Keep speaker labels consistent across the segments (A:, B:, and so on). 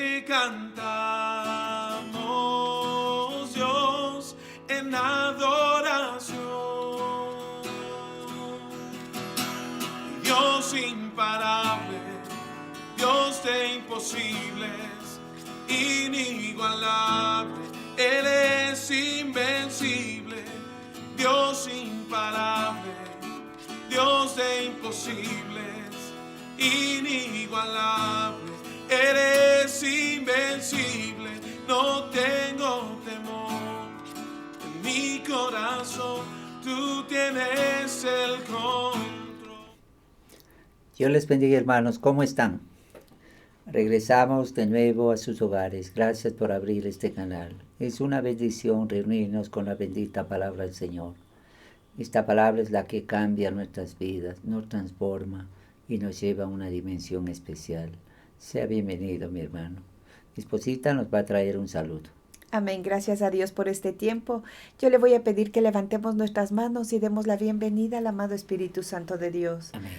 A: te cantamos, Dios, en adoración. Dios imparable, Dios de imposibles, inigualable, Él es invencible. Dios imparable, Dios de imposibles, inigualable, eres invencible. No tengo temor en mi corazón, tú tienes el control.
B: Dios les bendiga, hermanos, ¿cómo están? Regresamos de nuevo a sus hogares. Gracias por abrir este canal. Es una bendición reunirnos con la bendita palabra del Señor. Esta palabra es la que cambia nuestras vidas, nos transforma y nos lleva a una dimensión especial. Sea bienvenido, mi hermano. Mi esposita nos va a traer un saludo.
C: Amén. Gracias a Dios por este tiempo. Yo le voy a pedir que levantemos nuestras manos y demos la bienvenida al amado Espíritu Santo de Dios.
B: Amén.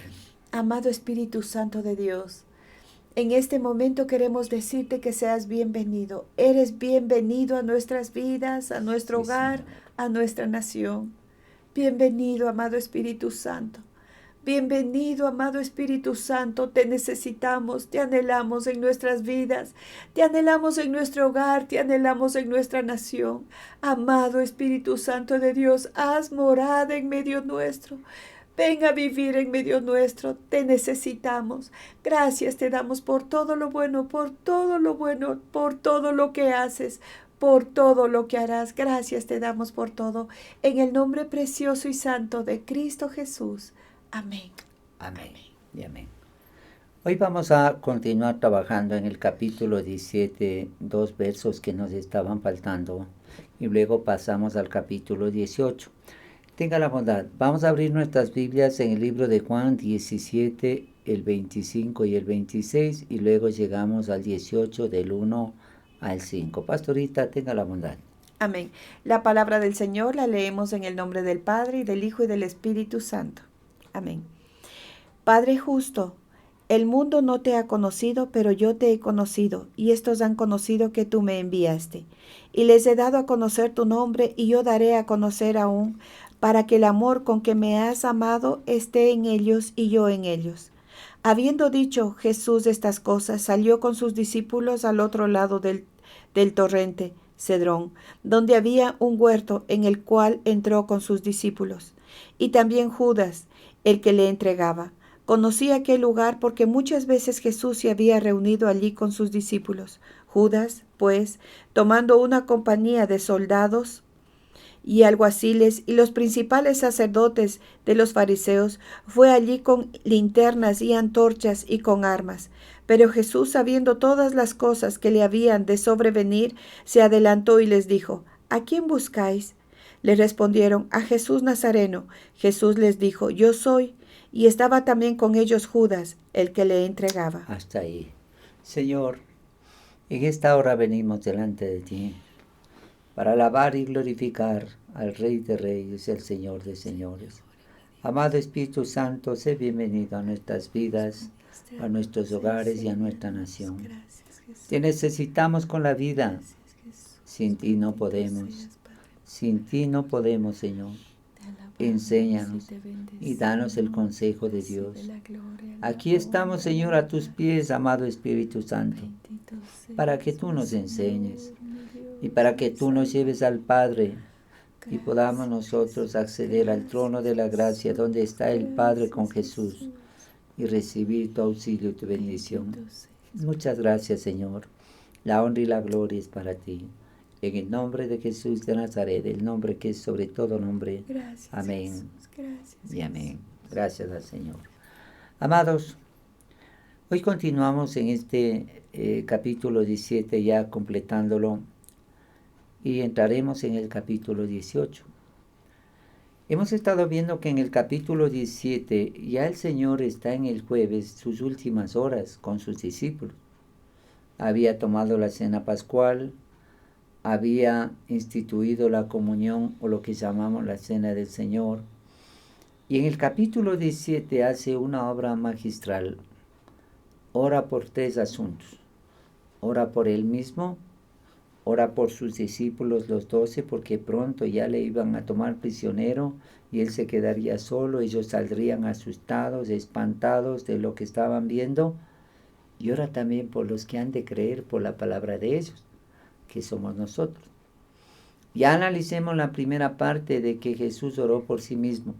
C: Amado Espíritu Santo de Dios, en este momento queremos decirte que seas bienvenido. Eres bienvenido a nuestras vidas, a nuestro hogar,
B: Señor.
C: a nuestra nación. Bienvenido, amado Espíritu Santo. Bienvenido, amado Espíritu Santo. Te necesitamos, te anhelamos en nuestras vidas, te anhelamos en nuestro hogar, te anhelamos en nuestra nación. Amado Espíritu Santo de Dios, haz morada en medio nuestro. Ven a vivir en medio nuestro, te necesitamos. Gracias te damos por todo lo bueno, por todo lo bueno, por todo lo que haces, por todo lo que harás. Gracias te damos por todo. En el nombre precioso y santo de Cristo Jesús. Amén.
B: Amén y amén. Hoy vamos a continuar trabajando en el capítulo 17, 2 versos que nos estaban faltando, y luego pasamos al capítulo 18. Tenga la bondad, vamos a abrir nuestras Biblias en el libro de Juan 17, el 25 y el 26, y luego llegamos al 18 del 1 al 5. Pastorita, tenga la bondad.
C: Amén. La palabra del Señor la leemos en el nombre del Padre, y del Hijo, y del Espíritu Santo. Amén. Padre justo, el mundo no te ha conocido, pero yo te he conocido, y estos han conocido que tú me enviaste. Y les he dado a conocer tu nombre, y yo daré a conocer aún, para que el amor con que me has amado esté en ellos y yo en ellos. Habiendo dicho Jesús estas cosas, salió con sus discípulos al otro lado del torrente Cedrón, donde había un huerto en el cual entró con sus discípulos. Y también Judas, el que le entregaba. Conocía aquel lugar porque muchas veces Jesús se había reunido allí con sus discípulos. Judas, pues, tomando una compañía de soldados y alguaciles y los principales sacerdotes de los fariseos, fue allí con linternas y antorchas y con armas. Pero Jesús, sabiendo todas las cosas que le habían de sobrevenir, se adelantó y les dijo: ¿A quién buscáis? Le respondieron: a Jesús Nazareno. Jesús les dijo: yo soy. Y estaba también con ellos Judas, el que le entregaba.
B: Hasta ahí. Señor, en esta hora venimos delante de ti para alabar y glorificar al Rey de Reyes y al Señor de Señores. Amado Espíritu Santo, sé bienvenido a nuestras vidas, a nuestros hogares y a nuestra nación. Te necesitamos con la vida. Sin ti no podemos. Sin ti no podemos, Señor. Enséñanos y danos el consejo de Dios. Aquí estamos, Señor, a tus pies, amado Espíritu Santo, para que tú nos enseñes y para que tú nos lleves al Padre y podamos nosotros acceder al trono de la gracia donde está el Padre con Jesús y recibir tu auxilio y tu bendición. Muchas gracias, Señor. La honra y la gloria es para ti. En el nombre de Jesús de Nazaret, el nombre que es sobre todo nombre.
C: Gracias,
B: Amén.
C: Jesús. Gracias,
B: Y amén. Gracias al Señor. Amados, hoy continuamos en este capítulo 17, ya completándolo, y entraremos en el capítulo 18. Hemos estado viendo que en el capítulo 17 ya el Señor está en el jueves, sus últimas horas con sus discípulos. Había tomado la cena pascual, había instituido la comunión o lo que llamamos la cena del Señor. Y en el capítulo 17 hace una obra magistral. Ora por 3 asuntos. ora por él mismo, ora por sus discípulos, los 12, porque pronto ya le iban a tomar prisionero y él se quedaría solo. Ellos saldrían asustados, espantados de lo que estaban viendo. Y ora también por los que han de creer por la palabra de ellos, que somos nosotros. Ya analicemos la primera parte de que Jesús oró por sí mismo.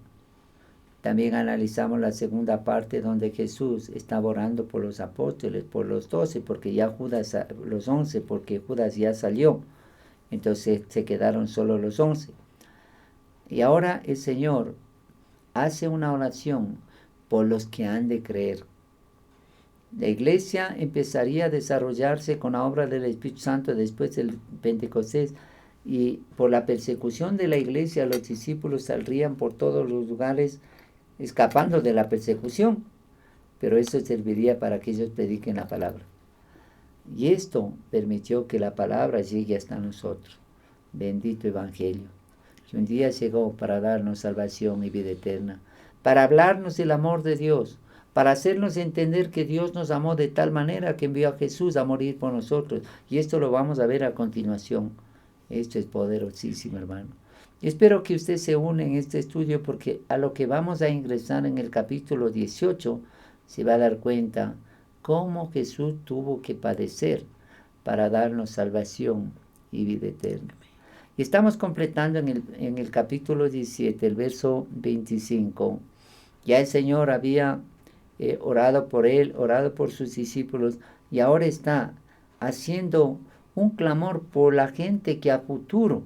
B: También analizamos la segunda parte donde Jesús estaba orando por los apóstoles, por los 12, porque ya Judas, los 11, porque Judas ya salió. Entonces se quedaron solo los 11. Y ahora el Señor hace una oración por los que han de creer. La iglesia empezaría a desarrollarse con la obra del Espíritu Santo después del Pentecostés, y por la persecución de la iglesia los discípulos saldrían por todos los lugares escapando de la persecución, pero eso serviría para que ellos prediquen la palabra. Y esto permitió que la palabra llegue hasta nosotros. Bendito Evangelio, que un día llegó para darnos salvación y vida eterna, para hablarnos del amor de Dios, para hacernos entender que Dios nos amó de tal manera que envió a Jesús a morir por nosotros. Y esto lo vamos a ver a continuación. Esto es poderosísimo, hermano. Espero que usted se une en este estudio, porque a lo que vamos a ingresar en el capítulo 18 se va a dar cuenta cómo Jesús tuvo que padecer para darnos salvación y vida eterna. Y estamos completando en el capítulo 17, el verso 25. Ya el Señor había orado por él, orado por sus discípulos, y ahora está haciendo un clamor por la gente que a futuro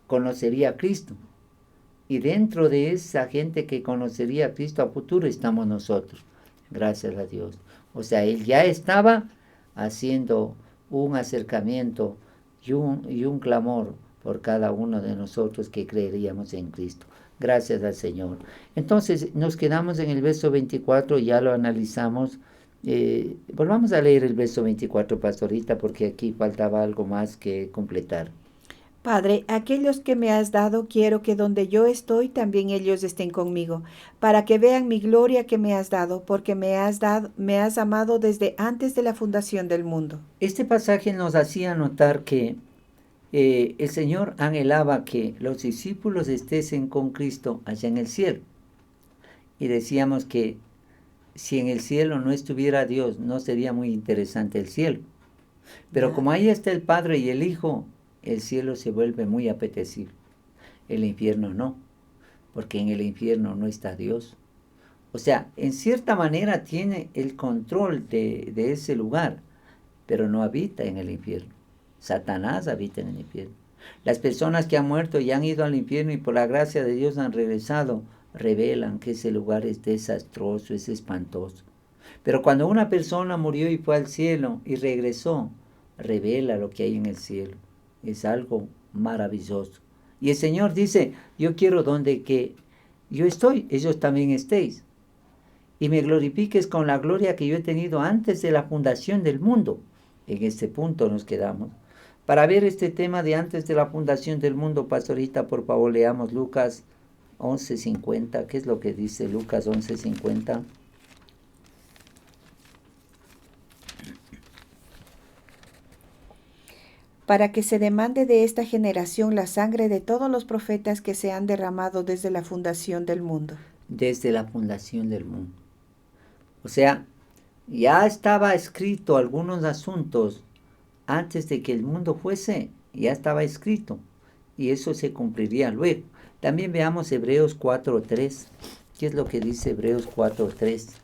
B: conocería a Cristo. Y dentro de esa gente que conocería a Cristo a futuro estamos nosotros. Gracias a Dios. O sea, Él ya estaba haciendo un acercamiento y un clamor por cada uno de nosotros que creeríamos en Cristo. Gracias al Señor. Entonces, nos quedamos en el verso 24, ya lo analizamos. Volvamos a leer el verso 24, pastorita, porque aquí faltaba algo más que completar.
C: Padre, aquellos que me has dado, quiero que donde yo estoy, también ellos estén conmigo, para que vean mi gloria que me has dado, porque me has amado desde antes de la fundación del mundo.
B: Este pasaje nos hacía notar que el Señor anhelaba que los discípulos estén con Cristo allá en el cielo. Y decíamos que si en el cielo no estuviera Dios, no sería muy interesante el cielo. Pero como ahí está el Padre y el Hijo, el cielo se vuelve muy apetecible. El infierno no, porque en el infierno no está Dios. O sea, en cierta manera tiene el control de ese lugar, pero no habita en el infierno. Satanás habita en el infierno. Las personas que han muerto y han ido al infierno y por la gracia de Dios han regresado, revelan que ese lugar es desastroso, es espantoso. Pero cuando una persona murió y fue al cielo y regresó, revela lo que hay en el cielo. Es algo maravilloso. Y el Señor dice, yo quiero donde que yo estoy, ellos también estéis. Y me glorifiques con la gloria que yo he tenido antes de la fundación del mundo. En este punto nos quedamos. Para ver este tema de antes de la fundación del mundo, pastorita, por favor, leamos Lucas 11:50. ¿Qué es lo que dice Lucas 11:50?
C: Para que se demande de esta generación la sangre de todos los profetas que se han derramado desde la fundación del mundo.
B: Desde la fundación del mundo. O sea, ya estaba escrito algunos asuntos antes de que el mundo fuese, ya estaba escrito, y eso se cumpliría luego. También veamos Hebreos 4:3. ¿Qué es lo que dice Hebreos 4:3?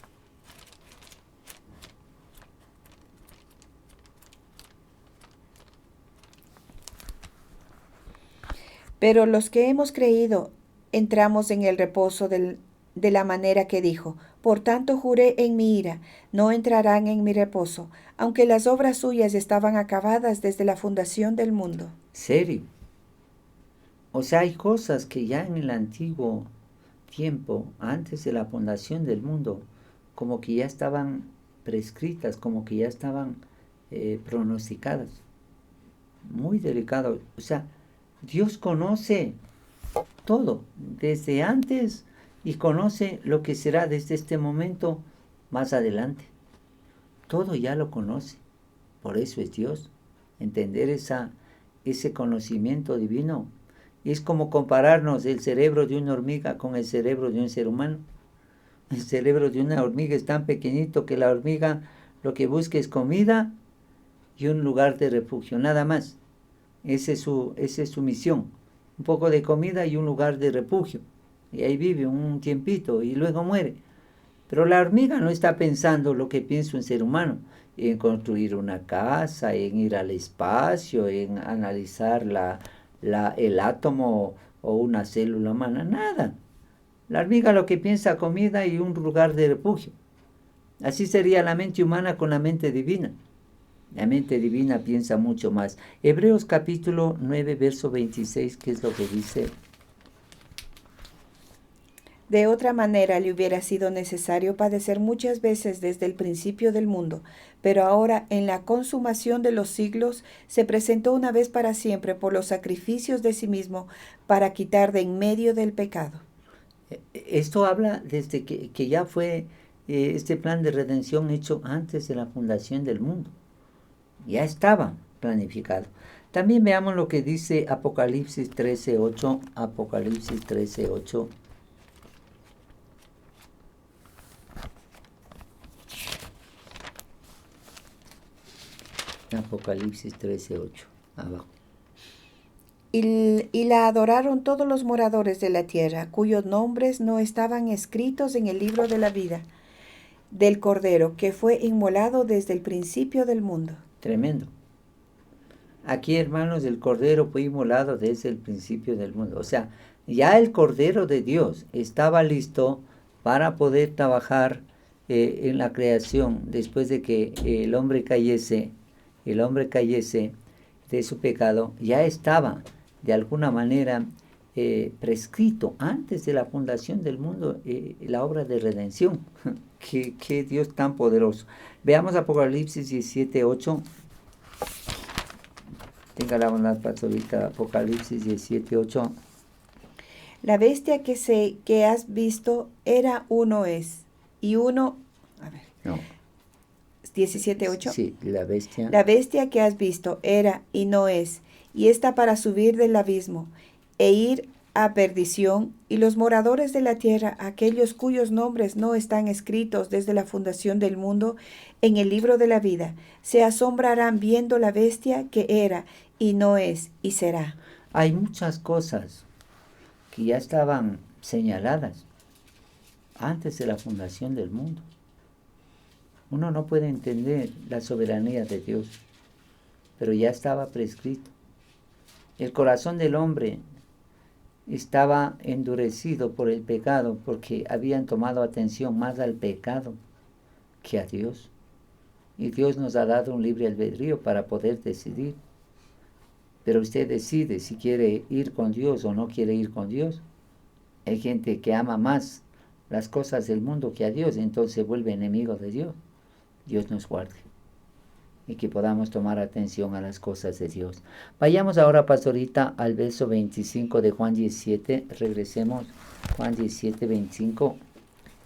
C: Pero los que hemos creído entramos en el reposo de la manera que dijo. Por tanto juré en mi ira, no entrarán en mi reposo, aunque las obras suyas estaban acabadas desde la fundación del mundo.
B: ¿Serio? O sea, hay cosas que ya en el antiguo tiempo, antes de la fundación del mundo, como que ya estaban prescritas, como que ya estaban pronosticadas. Muy delicado. O sea, Dios conoce todo desde antes y conoce lo que será desde este momento más adelante. Todo ya lo conoce. Por eso es Dios. Entender ese conocimiento divino es como compararnos el cerebro de una hormiga con el cerebro de un ser humano. El cerebro de una hormiga es tan pequeñito que la hormiga lo que busca es comida y un lugar de refugio, nada más. Esa es su misión. Un poco de comida y un lugar de refugio. Y ahí vive un tiempito y luego muere. Pero la hormiga no está pensando lo que piensa un ser humano, en construir una casa, en ir al espacio, en analizar el átomo o una célula humana, nada. La hormiga lo que piensa comida y un lugar de refugio. Así sería la mente humana con la mente divina. La mente divina piensa mucho más. Hebreos capítulo 9, verso 26, ¿qué es lo que dice?
C: De otra manera le hubiera sido necesario padecer muchas veces desde el principio del mundo, pero ahora en la consumación de los siglos se presentó una vez para siempre por los sacrificios de sí mismo para quitar de en medio del pecado.
B: Esto habla desde que ya fue este plan de redención hecho antes de la fundación del mundo. Ya estaba planificado. También veamos lo que dice Apocalipsis 13:8. Apocalipsis 13:8. Apocalipsis 13:8. Abajo.
C: Y la adoraron todos los moradores de la tierra, cuyos nombres no estaban escritos en el libro de la vida del Cordero, que fue inmolado desde el principio del mundo.
B: Tremendo. Aquí, hermanos, el Cordero fue inmolado desde el principio del mundo. O sea, ya el Cordero de Dios estaba listo para poder trabajar en la creación después de que el hombre cayese de su pecado. Ya estaba de alguna manera prescrito antes de la fundación del mundo la obra de redención. Qué Dios tan poderoso. Veamos Apocalipsis 17:8. Tenga la bondad, pastorita. Apocalipsis 17:8.
C: La bestia que has visto era uno es, y uno, a ver,
B: No.
C: 17:8.
B: Sí, la bestia.
C: La bestia que has visto era y no es, y está para subir del abismo e ir a perdición, y los moradores de la tierra, aquellos cuyos nombres no están escritos desde la fundación del mundo en el libro de la vida, se asombrarán viendo la bestia que era y no es y será.
B: Hay muchas cosas que ya estaban señaladas antes de la fundación del mundo. Uno no puede entender la soberanía de Dios, pero ya estaba prescrito. El corazón del hombre estaba endurecido por el pecado, porque habían tomado atención más al pecado que a Dios. Y Dios nos ha dado un libre albedrío para poder decidir. Pero usted decide si quiere ir con Dios o no quiere ir con Dios. Hay gente que ama más las cosas del mundo que a Dios, entonces se vuelve enemigo de Dios. Dios nos guarde y que podamos tomar atención a las cosas de Dios. Vayamos ahora, pastorita, al verso 25 de Juan 17. Regresemos, Juan 17, 25.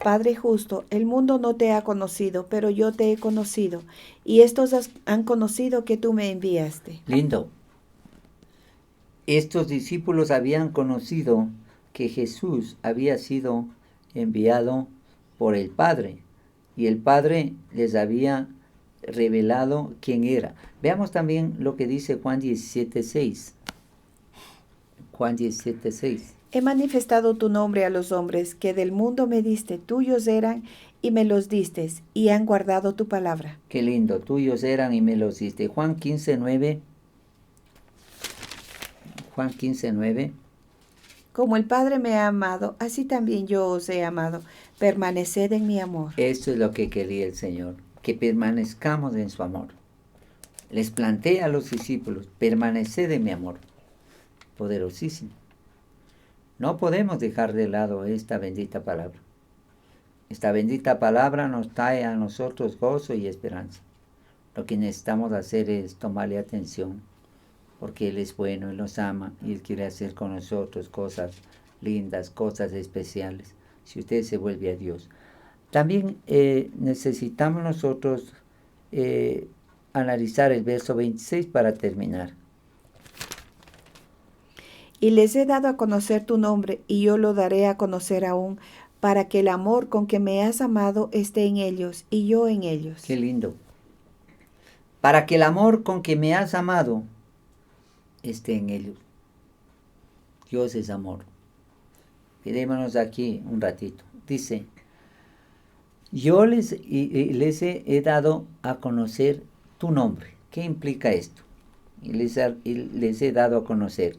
C: Padre justo, el mundo no te ha conocido, pero yo te he conocido, y estos han conocido que tú me enviaste.
B: Lindo. Estos discípulos habían conocido que Jesús había sido enviado por el Padre, y el Padre les había revelado quién era. Veamos también lo que dice Juan 17:6. Juan 17:6.
C: He manifestado tu nombre a los hombres que del mundo me diste, tuyos eran y me los diste, y han guardado tu palabra.
B: Qué lindo, tuyos eran y me los diste. Juan 15:9. Juan 15:9.
C: Como el Padre me ha amado, así también yo os he amado. Permaneced en mi amor.
B: Esto es lo que quería el Señor, que permanezcamos en su amor. Les plantea a los discípulos, permaneced en mi amor. Poderosísimo. No podemos dejar de lado esta bendita palabra. Esta bendita palabra nos trae a nosotros gozo y esperanza. Lo que necesitamos hacer es tomarle atención, porque Él es bueno, Él nos ama y Él quiere hacer con nosotros cosas lindas, cosas especiales, si usted se vuelve a Dios. También necesitamos nosotros analizar el verso 26 para terminar.
C: Y les he dado a conocer tu nombre, y yo lo daré a conocer aún, para que el amor con que me has amado esté en ellos, y yo en ellos.
B: Qué lindo. Para que el amor con que me has amado esté en ellos. Dios es amor. Quedémonos aquí un ratito. Dice, yo les he dado a conocer tu nombre. ¿Qué implica esto? Y les he dado a conocer.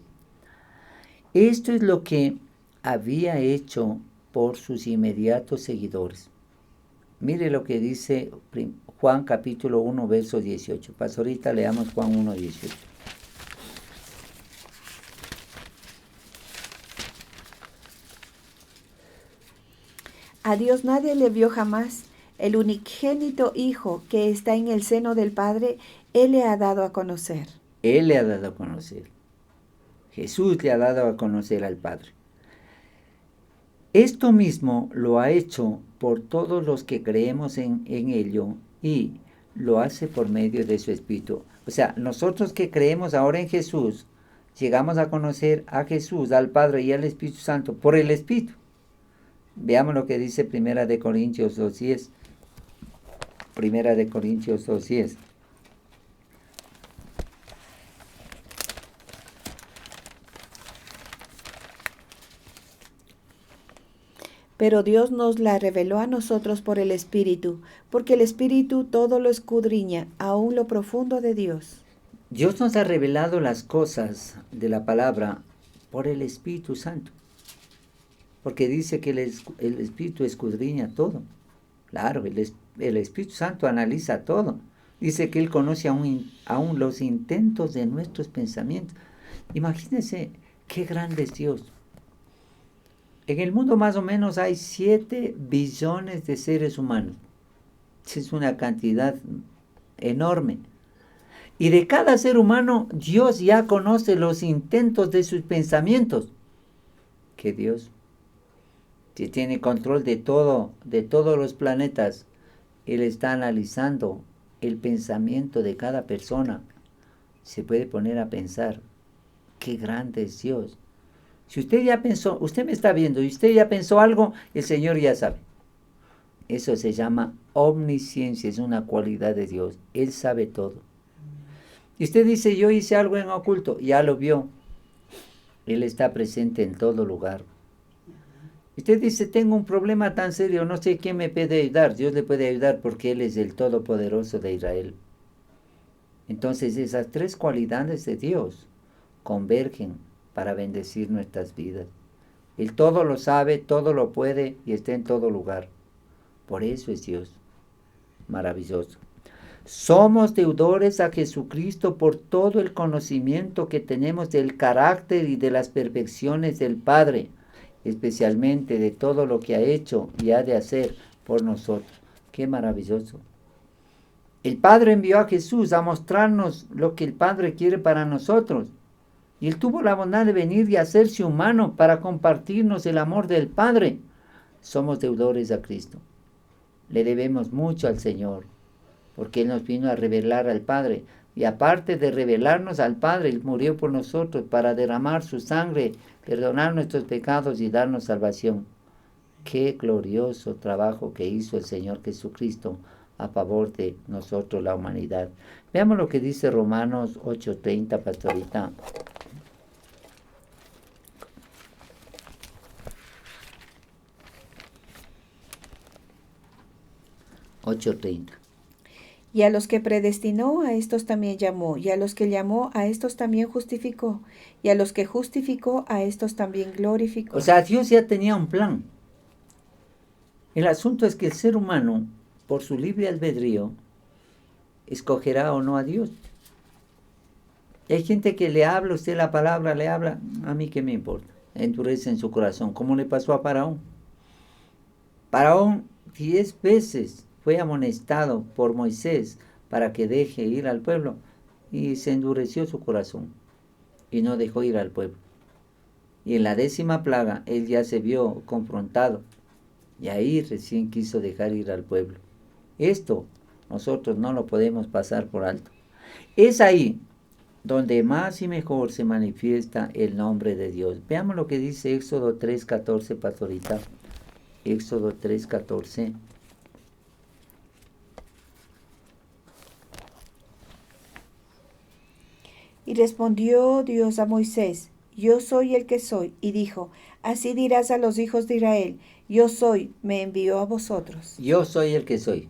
B: Esto es lo que había hecho por sus inmediatos seguidores. Mire lo que dice Juan capítulo 1, verso 18. Pastorita, leamos Juan 1, 18.
C: A Dios nadie le vio jamás. El unigénito Hijo que está en el seno del Padre, Él le ha dado a conocer.
B: Él le ha dado a conocer. Jesús le ha dado a conocer al Padre. Esto mismo lo ha hecho por todos los que creemos en ello y lo hace por medio de su Espíritu. O sea, nosotros que creemos ahora en Jesús, llegamos a conocer a Jesús, al Padre y al Espíritu Santo por el Espíritu. Veamos lo que dice 1 Corintios 2:10. 1 Corintios 2:10.
C: Pero Dios nos la reveló a nosotros por el Espíritu, porque el Espíritu todo lo escudriña, aún lo profundo de Dios.
B: Dios nos ha revelado las cosas de la palabra por el Espíritu Santo. Porque dice que el Espíritu escudriña todo. Claro, el Espíritu Santo analiza todo. Dice que Él conoce aún los intentos de nuestros pensamientos. Imagínense qué grande es Dios. En el mundo más o menos hay 7 billones de seres humanos. Es una cantidad enorme. Y de cada ser humano, Dios ya conoce los intentos de sus pensamientos. Que Dios, que tiene control de todo, de todos los planetas, Él está analizando el pensamiento de cada persona. Se puede poner a pensar, qué grande es Dios. Si usted ya pensó, usted me está viendo y usted ya pensó algo, el Señor ya sabe. Eso se llama omnisciencia, es una cualidad de Dios. Él sabe todo. Y usted dice, yo hice algo en oculto, ya lo vio. Él está presente en todo lugar. Usted dice, tengo un problema tan serio, no sé quién me puede ayudar. Dios le puede ayudar porque Él es el Todopoderoso de Israel. Entonces esas 3 cualidades de Dios convergen para bendecir nuestras vidas. Él todo lo sabe, todo lo puede y está en todo lugar. Por eso es Dios. Maravilloso. Somos deudores a Jesucristo por todo el conocimiento que tenemos del carácter y de las perfecciones del Padre, especialmente de todo lo que ha hecho y ha de hacer por nosotros. Qué maravilloso. El Padre envió a Jesús a mostrarnos lo que el Padre quiere para nosotros. Y Él tuvo la bondad de venir y hacerse humano para compartirnos el amor del Padre. Somos deudores a Cristo. Le debemos mucho al Señor, porque Él nos vino a revelar al Padre. Y aparte de revelarnos al Padre, Él murió por nosotros para derramar su sangre, perdonar nuestros pecados y darnos salvación. Qué glorioso trabajo que hizo el Señor Jesucristo a favor de nosotros, la humanidad. Veamos lo que dice Romanos 8:30, pastorita. 8:30.
C: Y a los que predestinó, a estos también llamó, y a los que llamó, a estos también justificó, y a los que justificó, a estos también glorificó.
B: O sea, Dios ya tenía un plan. El asunto es que el ser humano, por su libre albedrío, escogerá o no a Dios. Y hay gente que le habla, usted la palabra le habla, a mí qué me importa, endurece en su corazón, como le pasó a Faraón. Faraón 10 veces fue amonestado por Moisés para que deje ir al pueblo y se endureció su corazón y no dejó ir al pueblo. Y en la 10ª plaga él ya se vio confrontado y ahí recién quiso dejar ir al pueblo. Esto nosotros no lo podemos pasar por alto. Es ahí donde más y mejor se manifiesta el nombre de Dios. Veamos lo que dice Éxodo 3:14, pastorita. Éxodo 3:14.
C: Y respondió Dios a Moisés: Yo soy el que soy. Y dijo: Así dirás a los hijos de Israel: Yo soy, me envió a vosotros.
B: Yo soy el que soy.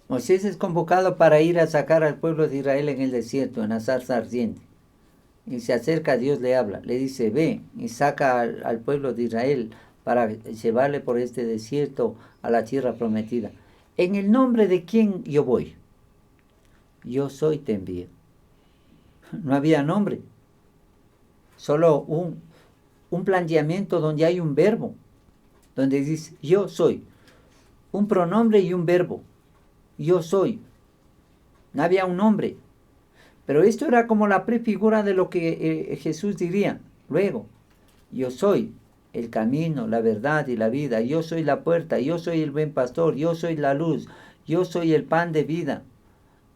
B: Moisés es convocado para ir a sacar al pueblo de Israel en el desierto, en la zarza ardiente. Y se acerca a Dios, le habla, le dice: ve y saca al pueblo de Israel para llevarle por este desierto a la tierra prometida. ¿En el nombre de quién yo voy? Yo soy, te envío. No había nombre, solo un planteamiento donde hay un verbo, donde dice yo soy, un pronombre y un verbo. Yo soy. No había un nombre. Pero esto era como la prefigura de lo que Jesús diría luego. Yo soy el camino, la verdad y la vida. Yo soy la puerta. Yo soy el buen pastor. Yo soy la luz. Yo soy el pan de vida.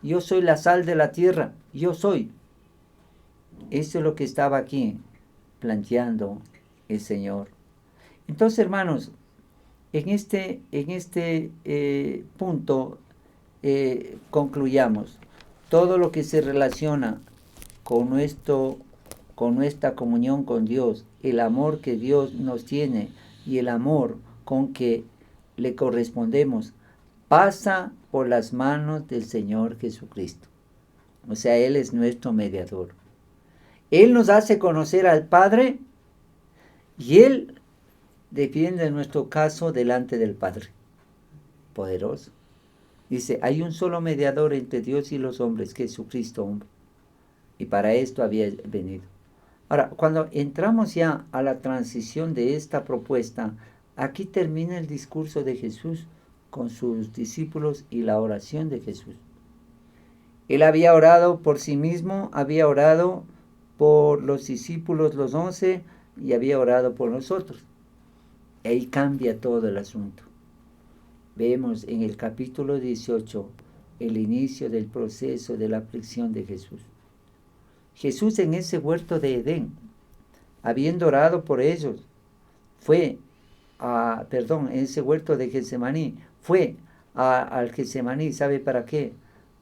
B: Yo soy la sal de la tierra. Yo soy. Esto es lo que estaba aquí planteando el Señor. Entonces, hermanos, en este punto concluyamos. Todo lo que se relaciona con nuestra comunión con Dios, el amor que Dios nos tiene y el amor con que le correspondemos, pasa por las manos del Señor Jesucristo. O sea, Él es nuestro mediador. Él nos hace conocer al Padre y Él defiende nuestro caso delante del Padre. Poderoso. Dice, hay un solo mediador entre Dios y los hombres, Jesucristo, hombre. Y para esto había venido. Ahora, cuando entramos ya a la transición de esta propuesta, aquí termina el discurso de Jesús con sus discípulos y la oración de Jesús. Él había orado por sí mismo, había orado por los discípulos, los 11, y había orado por nosotros. Ahí cambia todo el asunto. Vemos en el capítulo 18 el inicio del proceso de la aflicción de Jesús. Jesús en ese huerto de Edén, habiendo orado por ellos, en ese huerto de Getsemaní, fue al Getsemaní, ¿sabe para qué?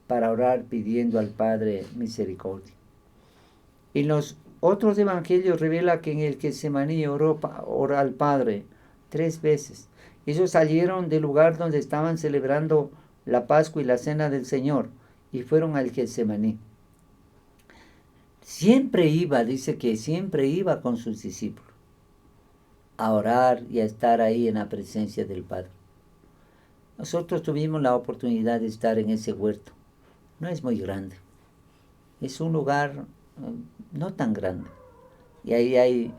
B: Para orar pidiendo al Padre misericordia. En los otros evangelios revela que en el Getsemaní oró al Padre 3 veces. Ellos salieron del lugar donde estaban celebrando la Pascua y la Cena del Señor y fueron al Getsemaní. Dice que siempre iba con sus discípulos a orar y a estar ahí en la presencia del Padre. Nosotros tuvimos la oportunidad de estar en ese huerto. No es muy grande. Es un lugar no tan grande. Y ahí hay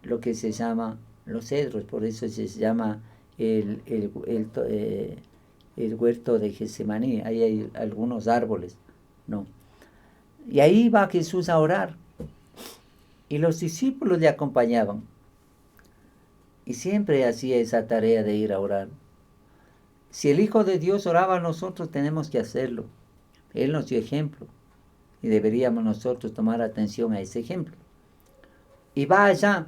B: lo que se llama los cedros, por eso se llama el huerto de Getsemaní. Ahí hay algunos árboles, ¿no? Y ahí va Jesús a orar. Y los discípulos le acompañaban. Y siempre hacía esa tarea de ir a orar. Si el Hijo de Dios oraba, nosotros tenemos que hacerlo. Él nos dio ejemplo. Y deberíamos nosotros tomar atención a ese ejemplo. Y va allá.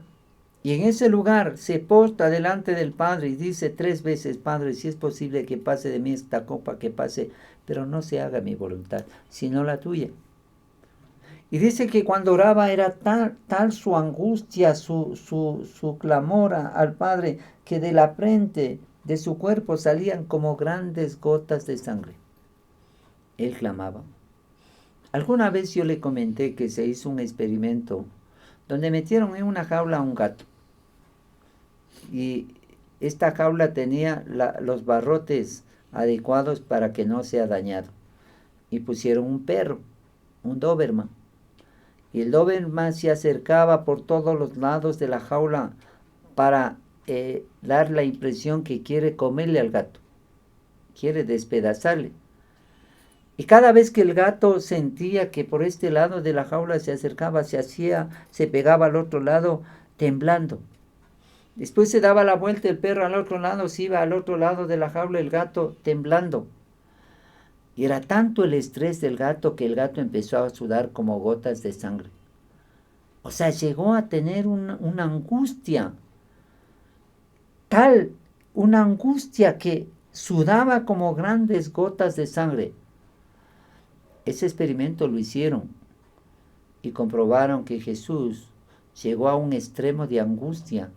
B: Y en ese lugar se posta delante del Padre y dice 3 veces: Padre, si es posible que pase de mí esta copa, que pase, pero no se haga mi voluntad, sino la tuya. Y dice que cuando oraba era tal su angustia, su clamor al Padre, que de la frente de su cuerpo salían como grandes gotas de sangre. Él clamaba. Alguna vez yo le comenté que se hizo un experimento donde metieron en una jaula a un gato. Y esta jaula tenía los barrotes adecuados para que no sea dañado. Y pusieron un perro, un Doberman. Y el Doberman se acercaba por todos los lados de la jaula para dar la impresión que quiere comerle al gato. Quiere despedazarle. Y cada vez que el gato sentía que por este lado de la jaula se acercaba, se pegaba al otro lado temblando. Después se daba la vuelta el perro al otro lado, se iba al otro lado de la jaula el gato temblando. Y era tanto el estrés del gato que el gato empezó a sudar como gotas de sangre. O sea, llegó a tener una angustia, una angustia que sudaba como grandes gotas de sangre. Ese experimento lo hicieron y comprobaron que Jesús llegó a un extremo de angustia,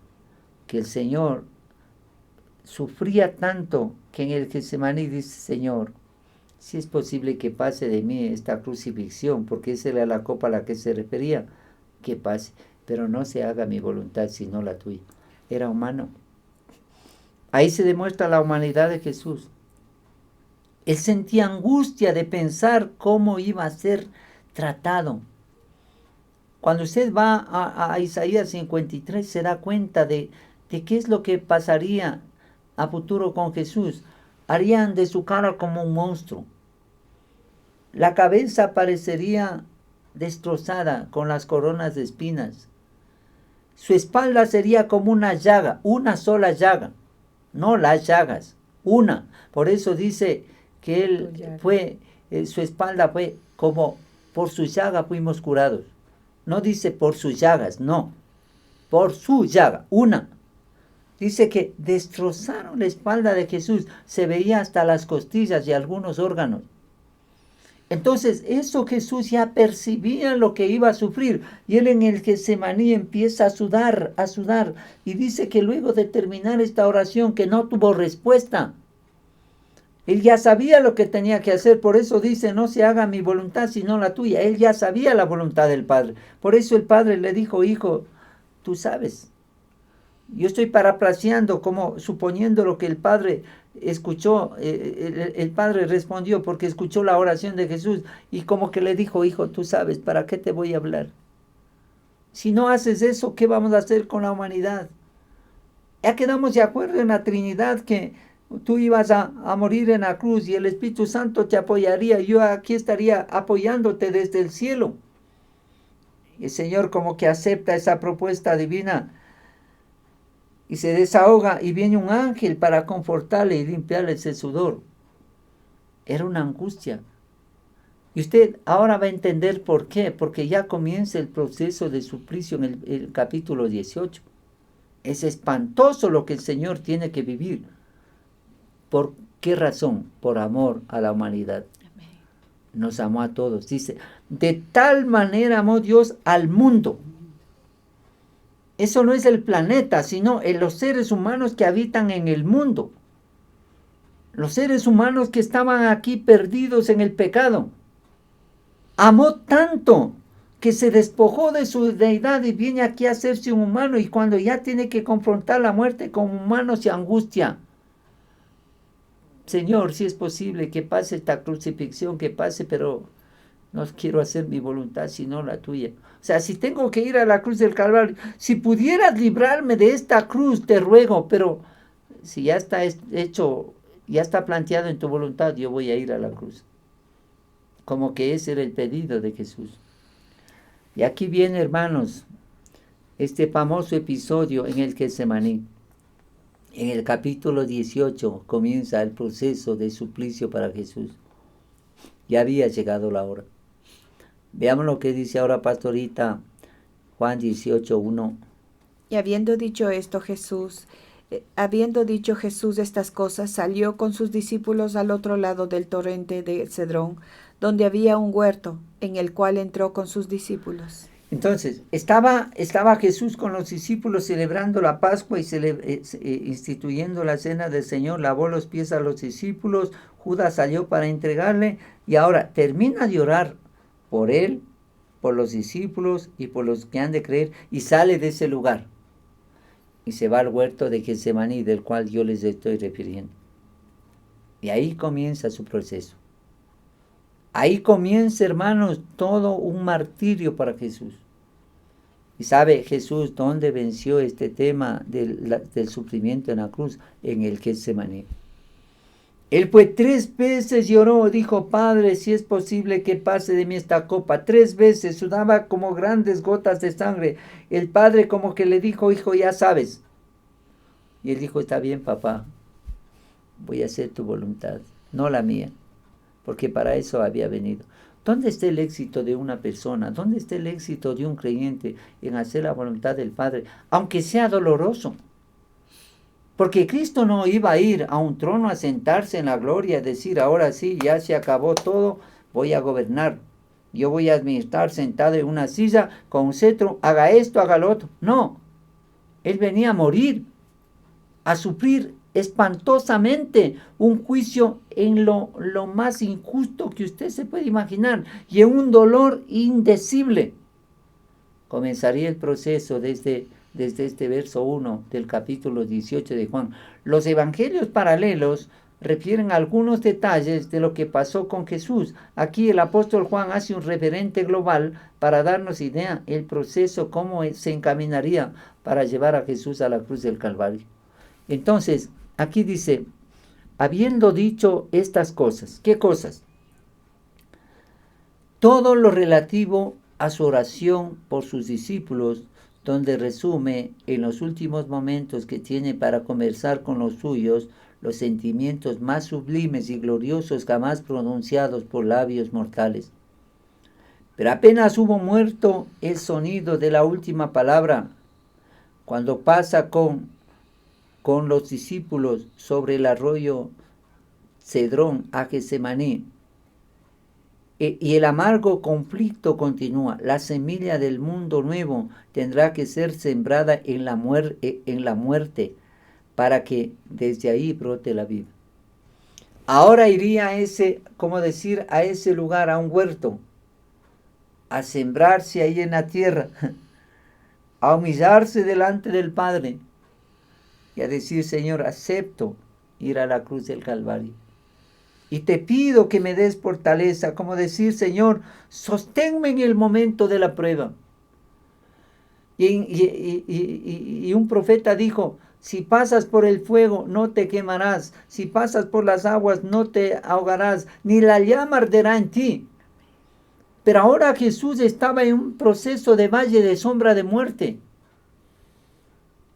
B: que el Señor sufría tanto que en el Getsemaní dice: Señor, si es posible que pase de mí esta crucifixión, porque esa era la copa a la que se refería, que pase, pero no se haga mi voluntad sino la tuya. Era humano. Ahí se demuestra la humanidad de Jesús. Él sentía angustia de pensar cómo iba a ser tratado. Cuando usted va a Isaías 53 se da cuenta de qué es lo que pasaría a futuro con Jesús. Harían de su cara como un monstruo. La cabeza parecería destrozada con las coronas de espinas. Su espalda sería como una llaga, una sola llaga, no las llagas, una. Por eso dice que él fue, su espalda fue como por su llaga fuimos curados. No dice por sus llagas, no, por su llaga, una. Dice que destrozaron la espalda de Jesús, se veía hasta las costillas y algunos órganos. Entonces, eso Jesús ya percibía lo que iba a sufrir. Y él en el Getsemaní empieza a sudar. Y dice que luego de terminar esta oración, que no tuvo respuesta. Él ya sabía lo que tenía que hacer. Por eso dice: no se haga mi voluntad sino la tuya. Él ya sabía la voluntad del Padre. Por eso el Padre le dijo: hijo, tú sabes. Yo estoy parafraseando, como suponiendo lo que el Padre escuchó. El Padre respondió porque escuchó la oración de Jesús y como que le dijo: hijo, tú sabes, ¿para qué te voy a hablar? Si no haces eso, ¿qué vamos a hacer con la humanidad? Ya quedamos de acuerdo en la Trinidad que tú ibas a morir en la cruz y el Espíritu Santo te apoyaría. Yo aquí estaría apoyándote desde el cielo. Y el Señor como que acepta esa propuesta divina y se desahoga y viene un ángel para confortarle y limpiarle ese sudor. Era una angustia. Y usted ahora va a entender por qué, porque ya comienza el proceso de suplicio en el capítulo 18. Es espantoso lo que el Señor tiene que vivir. ¿Por qué razón? Por amor a la humanidad. Amén. Nos amó a todos. Dice: de tal manera amó Dios al mundo. Eso no es el planeta, sino los seres humanos que habitan en el mundo. Los seres humanos que estaban aquí perdidos en el pecado. Amó tanto que se despojó de su deidad y viene aquí a hacerse un humano. Y cuando ya tiene que confrontar la muerte con humanos, se angustia. Señor, si es posible que pase esta crucifixión, que pase, pero no quiero hacer mi voluntad sino la tuya. O sea, si tengo que ir a la cruz del Calvario, si pudieras librarme de esta cruz, te ruego, pero si ya está hecho, ya está planteado en tu voluntad, yo voy a ir a la cruz. Como que ese era el pedido de Jesús. Y aquí viene, hermanos, este famoso episodio en el Getsemaní. En el capítulo 18 comienza el proceso de suplicio para Jesús. Ya había llegado la hora. Veamos lo que dice ahora Pastorita, Juan 18:1.
C: Y habiendo dicho Jesús estas cosas, salió con sus discípulos al otro lado del torrente de Cedrón, donde había un huerto, en el cual entró con sus discípulos.
B: Entonces, estaba Jesús con los discípulos celebrando la Pascua y instituyendo la cena del Señor. Lavó los pies a los discípulos. Judas salió para entregarle y ahora termina de orar por él, por los discípulos y por los que han de creer, y sale de ese lugar y se va al huerto de Getsemaní, del cual yo les estoy refiriendo. Y ahí comienza su proceso. Ahí comienza, hermanos, todo un martirio para Jesús. Y sabe Jesús dónde venció este tema del sufrimiento en la cruz, en el Getsemaní. Él fue 3 veces, lloró, dijo: Padre, si es posible que pase de mí esta copa. 3 veces, sudaba como grandes gotas de sangre. El Padre como que le dijo: hijo, ya sabes. Y él dijo: está bien, papá, voy a hacer tu voluntad, no la mía. porque para eso había venido. ¿Dónde está el éxito de una persona? ¿Dónde está el éxito de un creyente en hacer la voluntad del Padre? Aunque sea doloroso. Porque Cristo no iba a ir a un trono a sentarse en la gloria, a decir, ahora sí, ya se acabó todo, voy a gobernar. Yo voy a estar sentado en una silla con un cetro, haga esto, haga lo otro. No, Él venía a morir, a sufrir espantosamente un juicio en lo más injusto que usted se puede imaginar y en un dolor indecible. Comenzaría el proceso desde este verso 1 del capítulo 18 de Juan. Los evangelios paralelos refieren algunos detalles de lo que pasó con Jesús. Aquí el apóstol Juan hace un referente global para darnos idea el proceso, cómo se encaminaría para llevar a Jesús a la cruz del Calvario. Entonces, aquí dice, habiendo dicho estas cosas, ¿qué cosas? Todo lo relativo a su oración por sus discípulos, donde resume en los últimos momentos que tiene para conversar con los suyos los sentimientos más sublimes y gloriosos jamás pronunciados por labios mortales. Pero apenas hubo muerto el sonido de la última palabra, cuando pasa con los discípulos sobre el arroyo Cedrón a Getsemaní, y el amargo conflicto continúa. La semilla del mundo nuevo tendrá que ser sembrada en la muerte para que desde ahí brote la vida. Ahora iría a ese lugar, a un huerto, a sembrarse ahí en la tierra, a humillarse delante del Padre y a decir, Señor, acepto ir a la cruz del Calvario. Y te pido que me des fortaleza, como decir, Señor, sosténme en el momento de la prueba. Y un profeta dijo, si pasas por el fuego, no te quemarás. Si pasas por las aguas, no te ahogarás, ni la llama arderá en ti. Pero ahora Jesús estaba en un proceso de valle de sombra de muerte.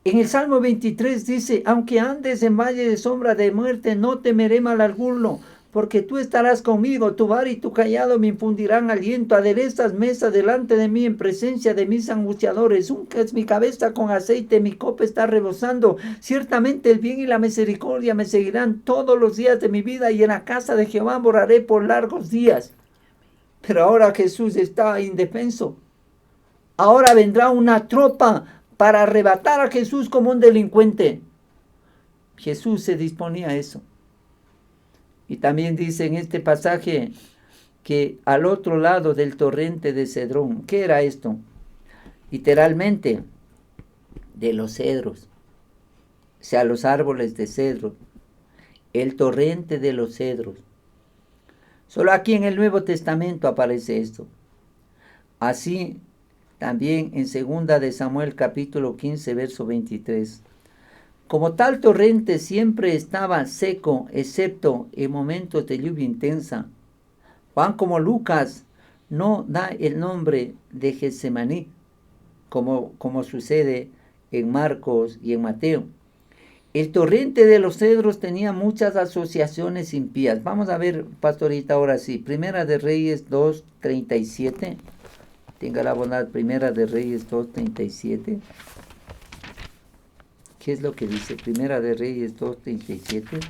B: En el Salmo 23 dice, aunque andes en valle de sombra de muerte, no temeré mal alguno, porque tú estarás conmigo, tu vara y tu cayado me infundirán aliento. Aderezas mesa delante de mí en presencia de mis angustiadores. Unges mi cabeza con aceite, mi copa está rebosando. Ciertamente el bien y la misericordia me seguirán todos los días de mi vida, y en la casa de Jehová moraré por largos días. Pero ahora Jesús está indefenso. Ahora vendrá una tropa para arrebatar a Jesús como un delincuente. Jesús se disponía a eso. Y también dice en este pasaje que al otro lado del torrente de Cedrón, ¿qué era esto? Literalmente, de los cedros, o sea, los árboles de cedro, el torrente de los cedros. Solo aquí en el Nuevo Testamento aparece esto. Así también en 2 de Samuel capítulo 15, verso 23. Como tal torrente siempre estaba seco, excepto en momentos de lluvia intensa. Juan, como Lucas, no da el nombre de Getsemaní, como sucede en Marcos y en Mateo. El torrente de los cedros tenía muchas asociaciones impías. Vamos a ver, pastorita, ahora sí. Primera de Reyes 2:37. Tenga la bondad, Primera de Reyes 2:37. ¿Qué es lo que dice? Primera de Reyes 2:37.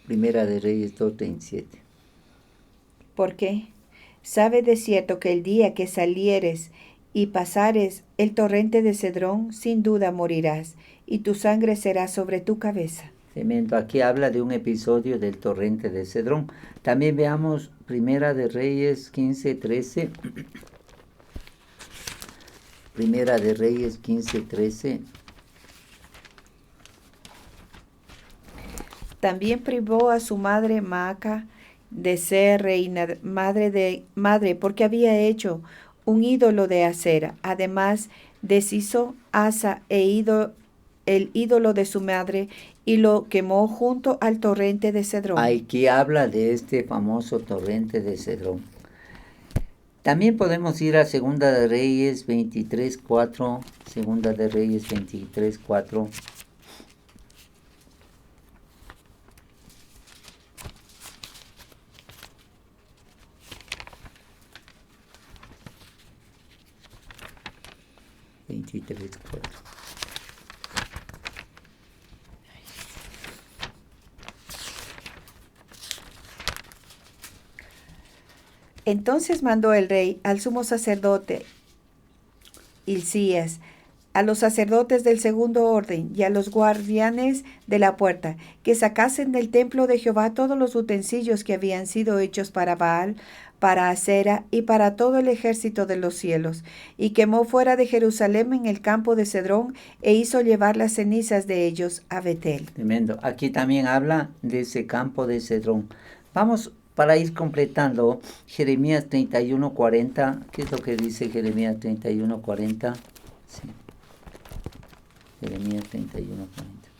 B: Primera de Reyes 2:37.
C: ¿Por qué? Sabe de cierto que el día que salieres y pasares el torrente de Cedrón, sin duda morirás, y tu sangre será sobre tu cabeza.
B: Tremendo. Aquí habla de un episodio del torrente de Cedrón. También veamos Primera de Reyes 15:13. Primera de Reyes 15:13.
C: También privó a su madre Maaca de ser reina, madre, porque había hecho un ídolo de acera. Además, deshizo Asa el ídolo de su madre y lo quemó junto al torrente de Cedrón.
B: Aquí habla de este famoso torrente de Cedrón. También podemos ir a Segunda de Reyes 23:4, Segunda de Reyes 23:4.
C: Entonces mandó el rey al sumo sacerdote Hilcías, a los sacerdotes del segundo orden y a los guardianes de la puerta, que sacasen del templo de Jehová todos los utensilios que habían sido hechos para Baal, para Acera y para todo el ejército de los cielos, y quemó fuera de Jerusalén en el campo de Cedrón, e hizo llevar las cenizas de ellos a Betel.
B: Tremendo. Aquí también habla de ese campo de Cedrón. Vamos para ir completando Jeremías 31:40. ¿Qué es lo que dice Jeremías 31:40? Sí. Jeremías 31:40.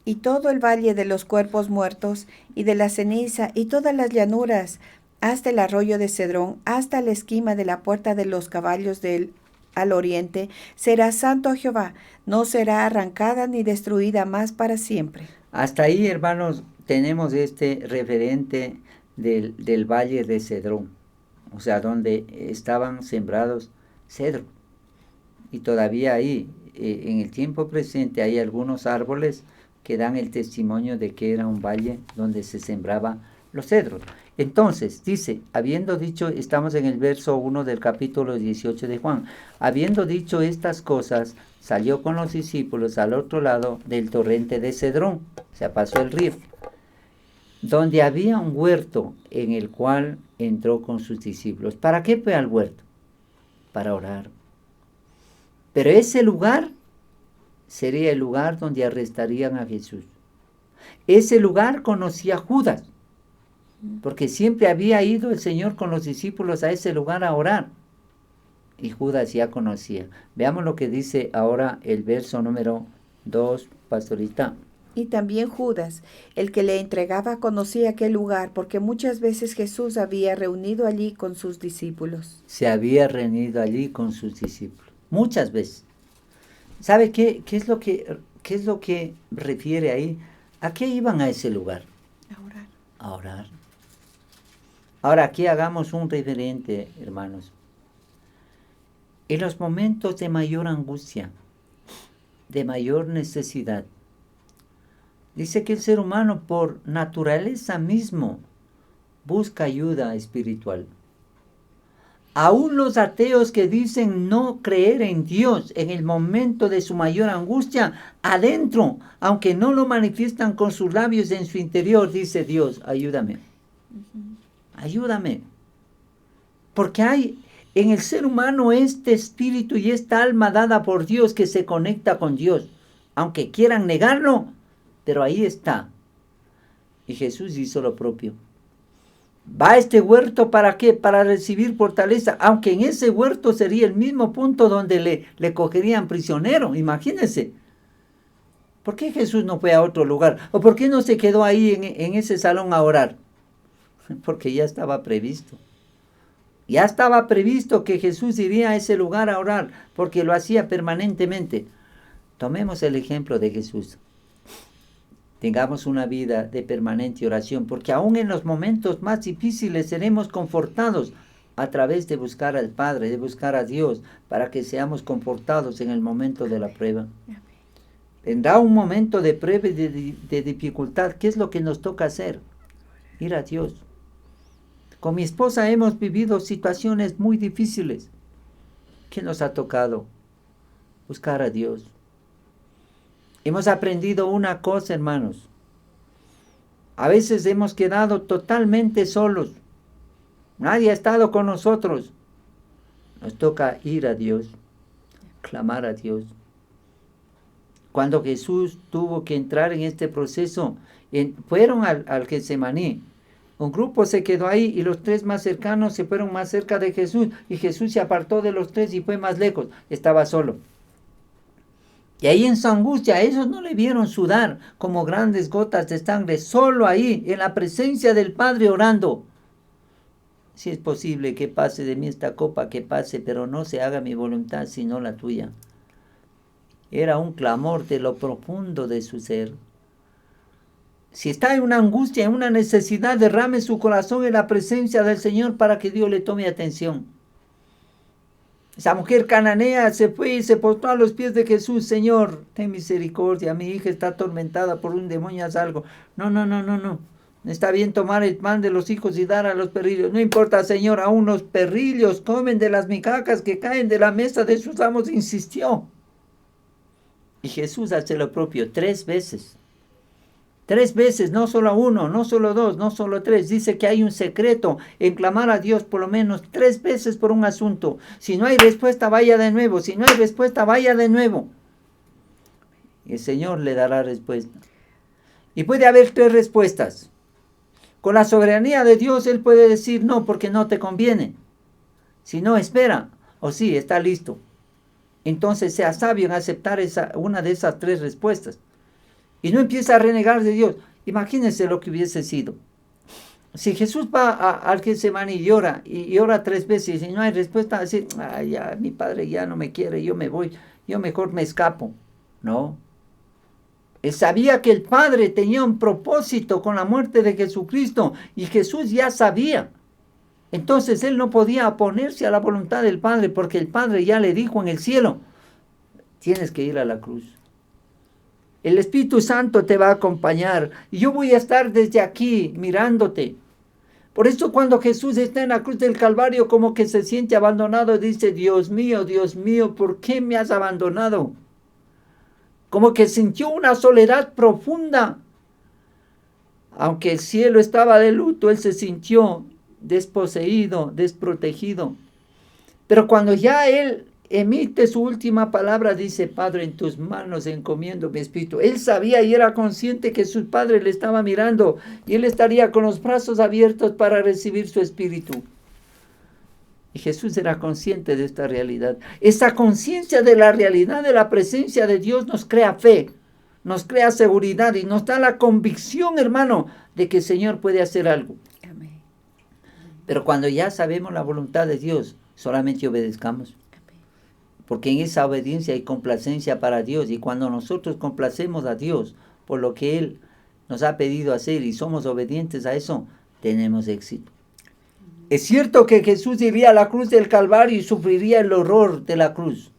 C: Y todo el valle de los cuerpos muertos, y de la ceniza, y todas las llanuras, hasta el arroyo de Cedrón, hasta la esquina de la puerta de los caballos al oriente, será santo a Jehová, no será arrancada ni destruida más para siempre.
B: Hasta ahí, hermanos, tenemos este referente del valle de Cedrón, o sea, donde estaban sembrados cedro. Y todavía ahí, en el tiempo presente, hay algunos árboles que dan el testimonio de que era un valle donde se sembraba los cedros. Entonces, dice, habiendo dicho, estamos en el verso 1 del capítulo 18 de Juan, habiendo dicho estas cosas, salió con los discípulos al otro lado del torrente de Cedrón, o sea, pasó el río, donde había un huerto en el cual entró con sus discípulos. ¿Para qué fue al huerto? Para orar. Pero ese lugar sería el lugar donde arrestarían a Jesús. Ese lugar conocía Judas, porque siempre había ido el Señor con los discípulos a ese lugar a orar. Y Judas ya conocía. Veamos lo que dice ahora el verso número 2, pastorita.
C: Y también Judas, el que le entregaba, conocía aquel lugar, porque muchas veces Jesús había reunido allí con sus discípulos.
B: Se había reunido allí con sus discípulos. Muchas veces. ¿Sabe qué es lo que refiere ahí? ¿A qué iban a ese lugar?
C: A orar.
B: A orar. Ahora aquí hagamos un referente, hermanos. En los momentos de mayor angustia, de mayor necesidad, dice que el ser humano por naturaleza mismo busca ayuda espiritual. Aún los ateos que dicen no creer en Dios en el momento de su mayor angustia, adentro, aunque no lo manifiestan con sus labios, en su interior, dice Dios, ayúdame. Ayúdame. Porque hay en el ser humano este espíritu y esta alma dada por Dios que se conecta con Dios. Aunque quieran negarlo, pero ahí está. Y Jesús hizo lo propio. Va a este huerto, ¿para qué? Para recibir fortaleza, aunque en ese huerto sería el mismo punto donde le cogerían prisionero, imagínense. ¿Por qué Jesús no fue a otro lugar? ¿O por qué no se quedó ahí en ese salón a orar? Porque ya estaba previsto. Ya estaba previsto que Jesús iría a ese lugar a orar, porque lo hacía permanentemente. Tomemos el ejemplo de Jesús. Tengamos una vida de permanente oración, porque aún en los momentos más difíciles seremos confortados a través de buscar al Padre, de buscar a Dios, para que seamos confortados en el momento de la prueba. Vendrá un momento de prueba y de dificultad. ¿Qué es lo que nos toca hacer? Ir a Dios. Con mi esposa hemos vivido situaciones muy difíciles. ¿Qué nos ha tocado? Buscar a Dios. Hemos aprendido una cosa, hermanos. A veces hemos quedado totalmente solos. Nadie ha estado con nosotros. Nos toca ir a Dios, clamar a Dios. Cuando Jesús tuvo que entrar en este proceso, fueron al Getsemaní. Un grupo se quedó ahí y los tres más cercanos se fueron más cerca de Jesús. Y Jesús se apartó de los tres y fue más lejos. Estaba solo. Y ahí en su angustia, ellos no le vieron sudar como grandes gotas de sangre, solo ahí, en la presencia del Padre orando. Si es posible que pase de mí esta copa, que pase, pero no se haga mi voluntad sino la tuya. Era un clamor de lo profundo de su ser. Si está en una angustia, en una necesidad, derrame su corazón en la presencia del Señor para que Dios le tome atención. Esa mujer cananea se fue y se postró a los pies de Jesús. Señor, ten misericordia, mi hija está atormentada por un demonio, haz algo. No. Está bien tomar el pan de los hijos y dar a los perrillos. No importa, Señor, aún los perrillos comen de las migajas que caen de la mesa de sus amos, insistió. Y Jesús hace lo propio 3 veces. 3 veces, no solo 1, no solo 2, no solo 3. Dice que hay un secreto en clamar a Dios por lo menos 3 veces por un asunto. Si no hay respuesta, vaya de nuevo. Si no hay respuesta, vaya de nuevo. Y el Señor le dará respuesta. Y puede haber 3 respuestas. Con la soberanía de Dios, Él puede decir no porque no te conviene. Si no, espera. O sí, está listo. Entonces sea sabio en aceptar una de esas 3 respuestas. Y no empieza a renegar de Dios. Imagínense lo que hubiese sido. Si Jesús va al Getsemaní y ora, y ora 3 veces, y no hay respuesta, así, ya, mi padre ya no me quiere, yo me voy, yo mejor me escapo. No. Él sabía que el Padre tenía un propósito con la muerte de Jesucristo, y Jesús ya sabía. Entonces Él no podía oponerse a la voluntad del Padre, porque el Padre ya le dijo en el cielo, tienes que ir a la cruz. El Espíritu Santo te va a acompañar, y yo voy a estar desde aquí mirándote. Por eso cuando Jesús está en la cruz del Calvario, como que se siente abandonado, dice, Dios mío, ¿por qué me has abandonado? Como que sintió una soledad profunda. Aunque el cielo estaba de luto, Él se sintió desposeído, desprotegido. Pero cuando ya Él emite su última palabra, dice, Padre, en tus manos encomiendo mi espíritu. Él sabía y era consciente que su Padre le estaba mirando y Él estaría con los brazos abiertos para recibir su espíritu. Y Jesús era consciente de esta realidad. Esa conciencia de la realidad de la presencia de Dios nos crea fe, nos crea seguridad y nos da la convicción, hermano, de que el Señor puede hacer algo.
C: Amén.
B: Pero cuando ya sabemos la voluntad de Dios, solamente obedezcamos. Porque en esa obediencia hay complacencia para Dios. Y cuando nosotros complacemos a Dios por lo que Él nos ha pedido hacer y somos obedientes a eso, tenemos éxito. Es cierto que Jesús iría a la cruz del Calvario y sufriría el horror de la cruz.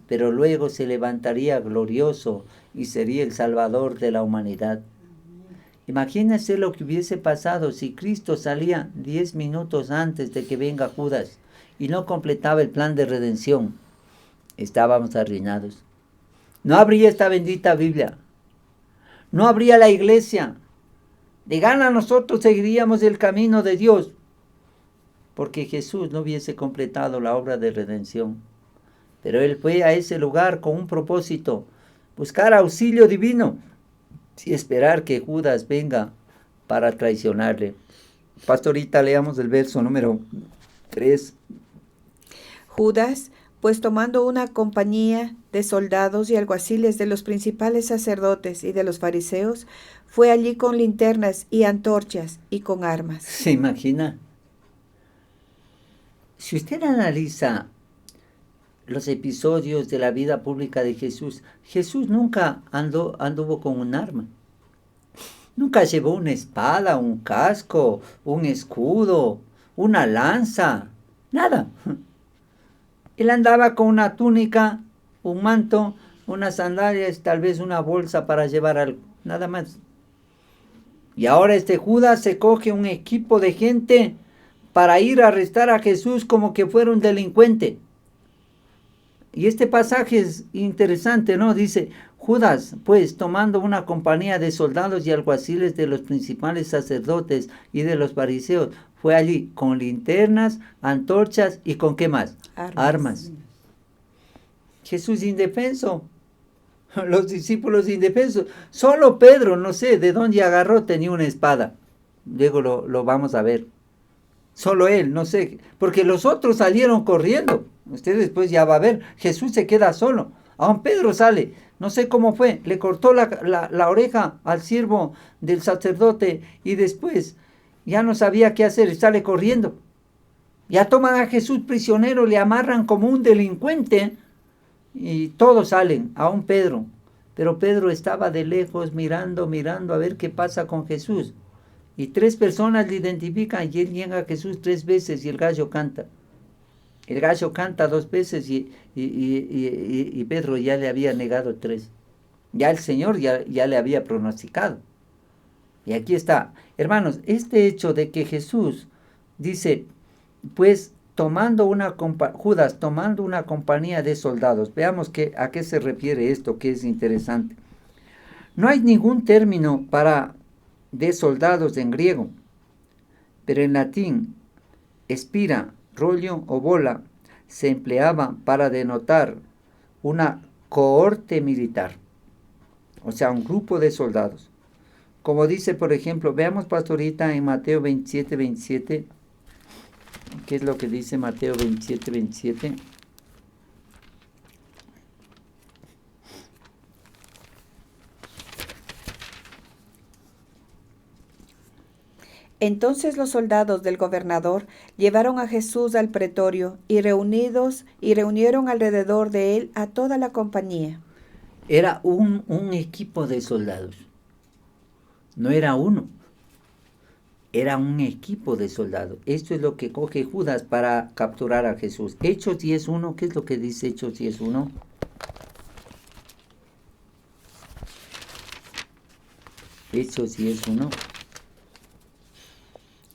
B: Pero luego se levantaría glorioso y sería el Salvador de la humanidad. Imagínense lo que hubiese pasado si Cristo salía 10 minutos antes de que venga Judas y no completaba el plan de redención. Estábamos arruinados. No habría esta bendita Biblia. No habría la iglesia. De gana nosotros seguiríamos el camino de Dios, porque Jesús no hubiese completado la obra de redención. Pero Él fue a ese lugar con un propósito, buscar auxilio divino y esperar que Judas venga para traicionarle. Pastorita, leamos el verso número 3.
C: Judas, pues tomando una compañía de soldados y alguaciles de los principales sacerdotes y de los fariseos, fue allí con linternas y antorchas y con armas.
B: ¿Se imagina? Si usted analiza los episodios de la vida pública de Jesús, Jesús nunca anduvo con un arma. Nunca llevó una espada, un casco, un escudo, una lanza, nada. Él andaba con una túnica, un manto, unas sandalias, tal vez una bolsa para llevar algo, nada más. Y ahora Judas se coge un equipo de gente para ir a arrestar a Jesús como que fuera un delincuente. Y este pasaje es interesante, ¿no? Dice, Judas, pues, tomando una compañía de soldados y alguaciles de los principales sacerdotes y de los fariseos, fue allí con linternas, antorchas y ¿con qué más? Armas. Jesús indefenso. Los discípulos indefensos. Solo Pedro, no sé de dónde agarró, tenía una espada. Luego lo vamos a ver. Solo él, no sé, porque los otros salieron corriendo. Usted después ya va a ver, Jesús se queda solo. Aún Pedro sale, no sé cómo fue, le cortó la oreja al siervo del sacerdote y después ya no sabía qué hacer y sale corriendo. Ya toman a Jesús prisionero, le amarran como un delincuente y todos salen, aún Pedro. Pero Pedro estaba de lejos mirando a ver qué pasa con Jesús. Y 3 personas le identifican y él llega a Jesús 3 veces y el gallo canta. El gallo canta 2 veces y Pedro ya le había negado 3. Ya el Señor ya le había pronosticado. Y aquí está. Hermanos, este hecho de que Jesús dice, pues Judas tomando una compañía de soldados. Veamos a qué se refiere esto, que es interesante. No hay ningún término de soldados en griego, pero en latín, espira, rollo o bola se empleaba para denotar una cohorte militar, o sea, un grupo de soldados. Como dice, por ejemplo, veamos pastorita en Mateo 27, 27. ¿Qué es lo que dice Mateo 27, 27?
C: Entonces los soldados del gobernador llevaron a Jesús al pretorio y reunieron alrededor de él a toda la compañía.
B: Era un equipo de soldados. No era uno. Era un equipo de soldados. Esto es lo que coge Judas para capturar a Jesús. Hechos 10.1, ¿qué es lo que dice Hechos 10.1? Hechos 10.1.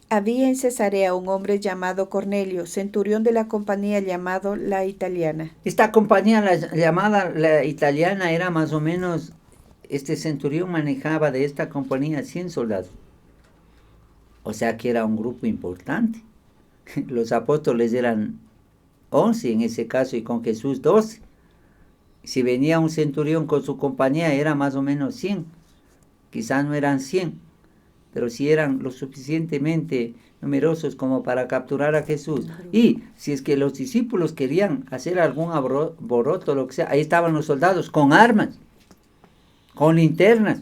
C: Había en Cesarea un hombre llamado Cornelio, centurión de la compañía llamado La Italiana.
B: Esta compañía llamada La Italiana era más o menos, este centurión manejaba de esta compañía 100 soldados. O sea que era un grupo importante. Los apóstoles eran 11 en ese caso y con Jesús 12. Si venía un centurión con su compañía era más o menos 100. Quizás no eran 100, pero sí eran lo suficientemente numerosos como para capturar a Jesús. Y si es que los discípulos querían hacer algún alboroto, lo que sea, ahí estaban los soldados con armas, con linternas,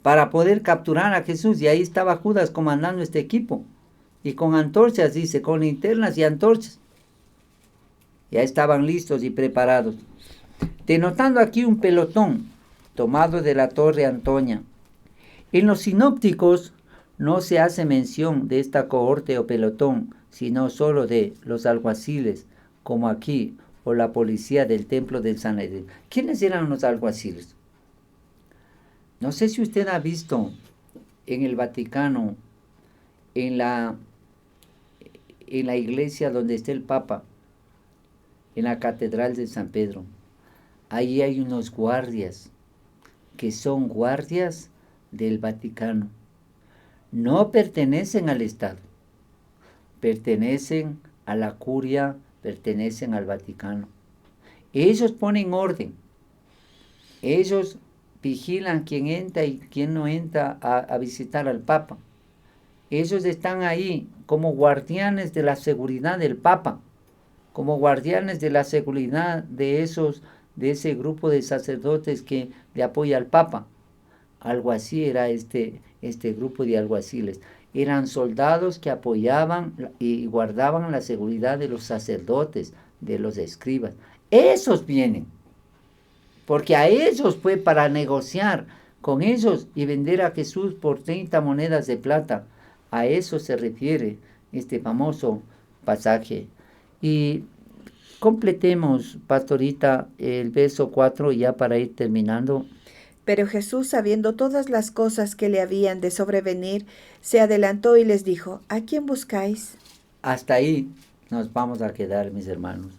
B: para poder capturar a Jesús. Y ahí estaba Judas comandando este equipo. Y con antorchas, dice, con linternas y antorchas. Ya estaban listos y preparados. Denotando aquí un pelotón tomado de la Torre Antonia. En los sinópticos no se hace mención de esta cohorte o pelotón, sino solo de los alguaciles, como aquí, o la policía del templo del Sanedrín. ¿Quiénes eran los alguaciles? No sé si usted ha visto en el Vaticano, en la iglesia donde está el Papa, en la Catedral de San Pedro. Ahí hay unos guardias, que son guardias del Vaticano. No pertenecen al Estado, pertenecen a la curia, pertenecen al Vaticano. Ellos ponen orden, ellos vigilan quién entra y quién no entra a visitar al Papa. Ellos están ahí como guardianes de la seguridad del Papa, como guardianes de la seguridad de ese grupo de sacerdotes que le apoya al Papa. Algo así era este grupo de alguaciles. Eran soldados que apoyaban y guardaban la seguridad de los sacerdotes, de los escribas. Esos vienen, porque a ellos fue para negociar con ellos y vender a Jesús por 30 monedas de plata. A eso se refiere este famoso pasaje. Y completemos, pastorita, el verso 4 ya para ir terminando.
C: Pero Jesús, sabiendo todas las cosas que le habían de sobrevenir, se adelantó y les dijo, ¿a quién buscáis?
B: Hasta ahí nos vamos a quedar, mis hermanos.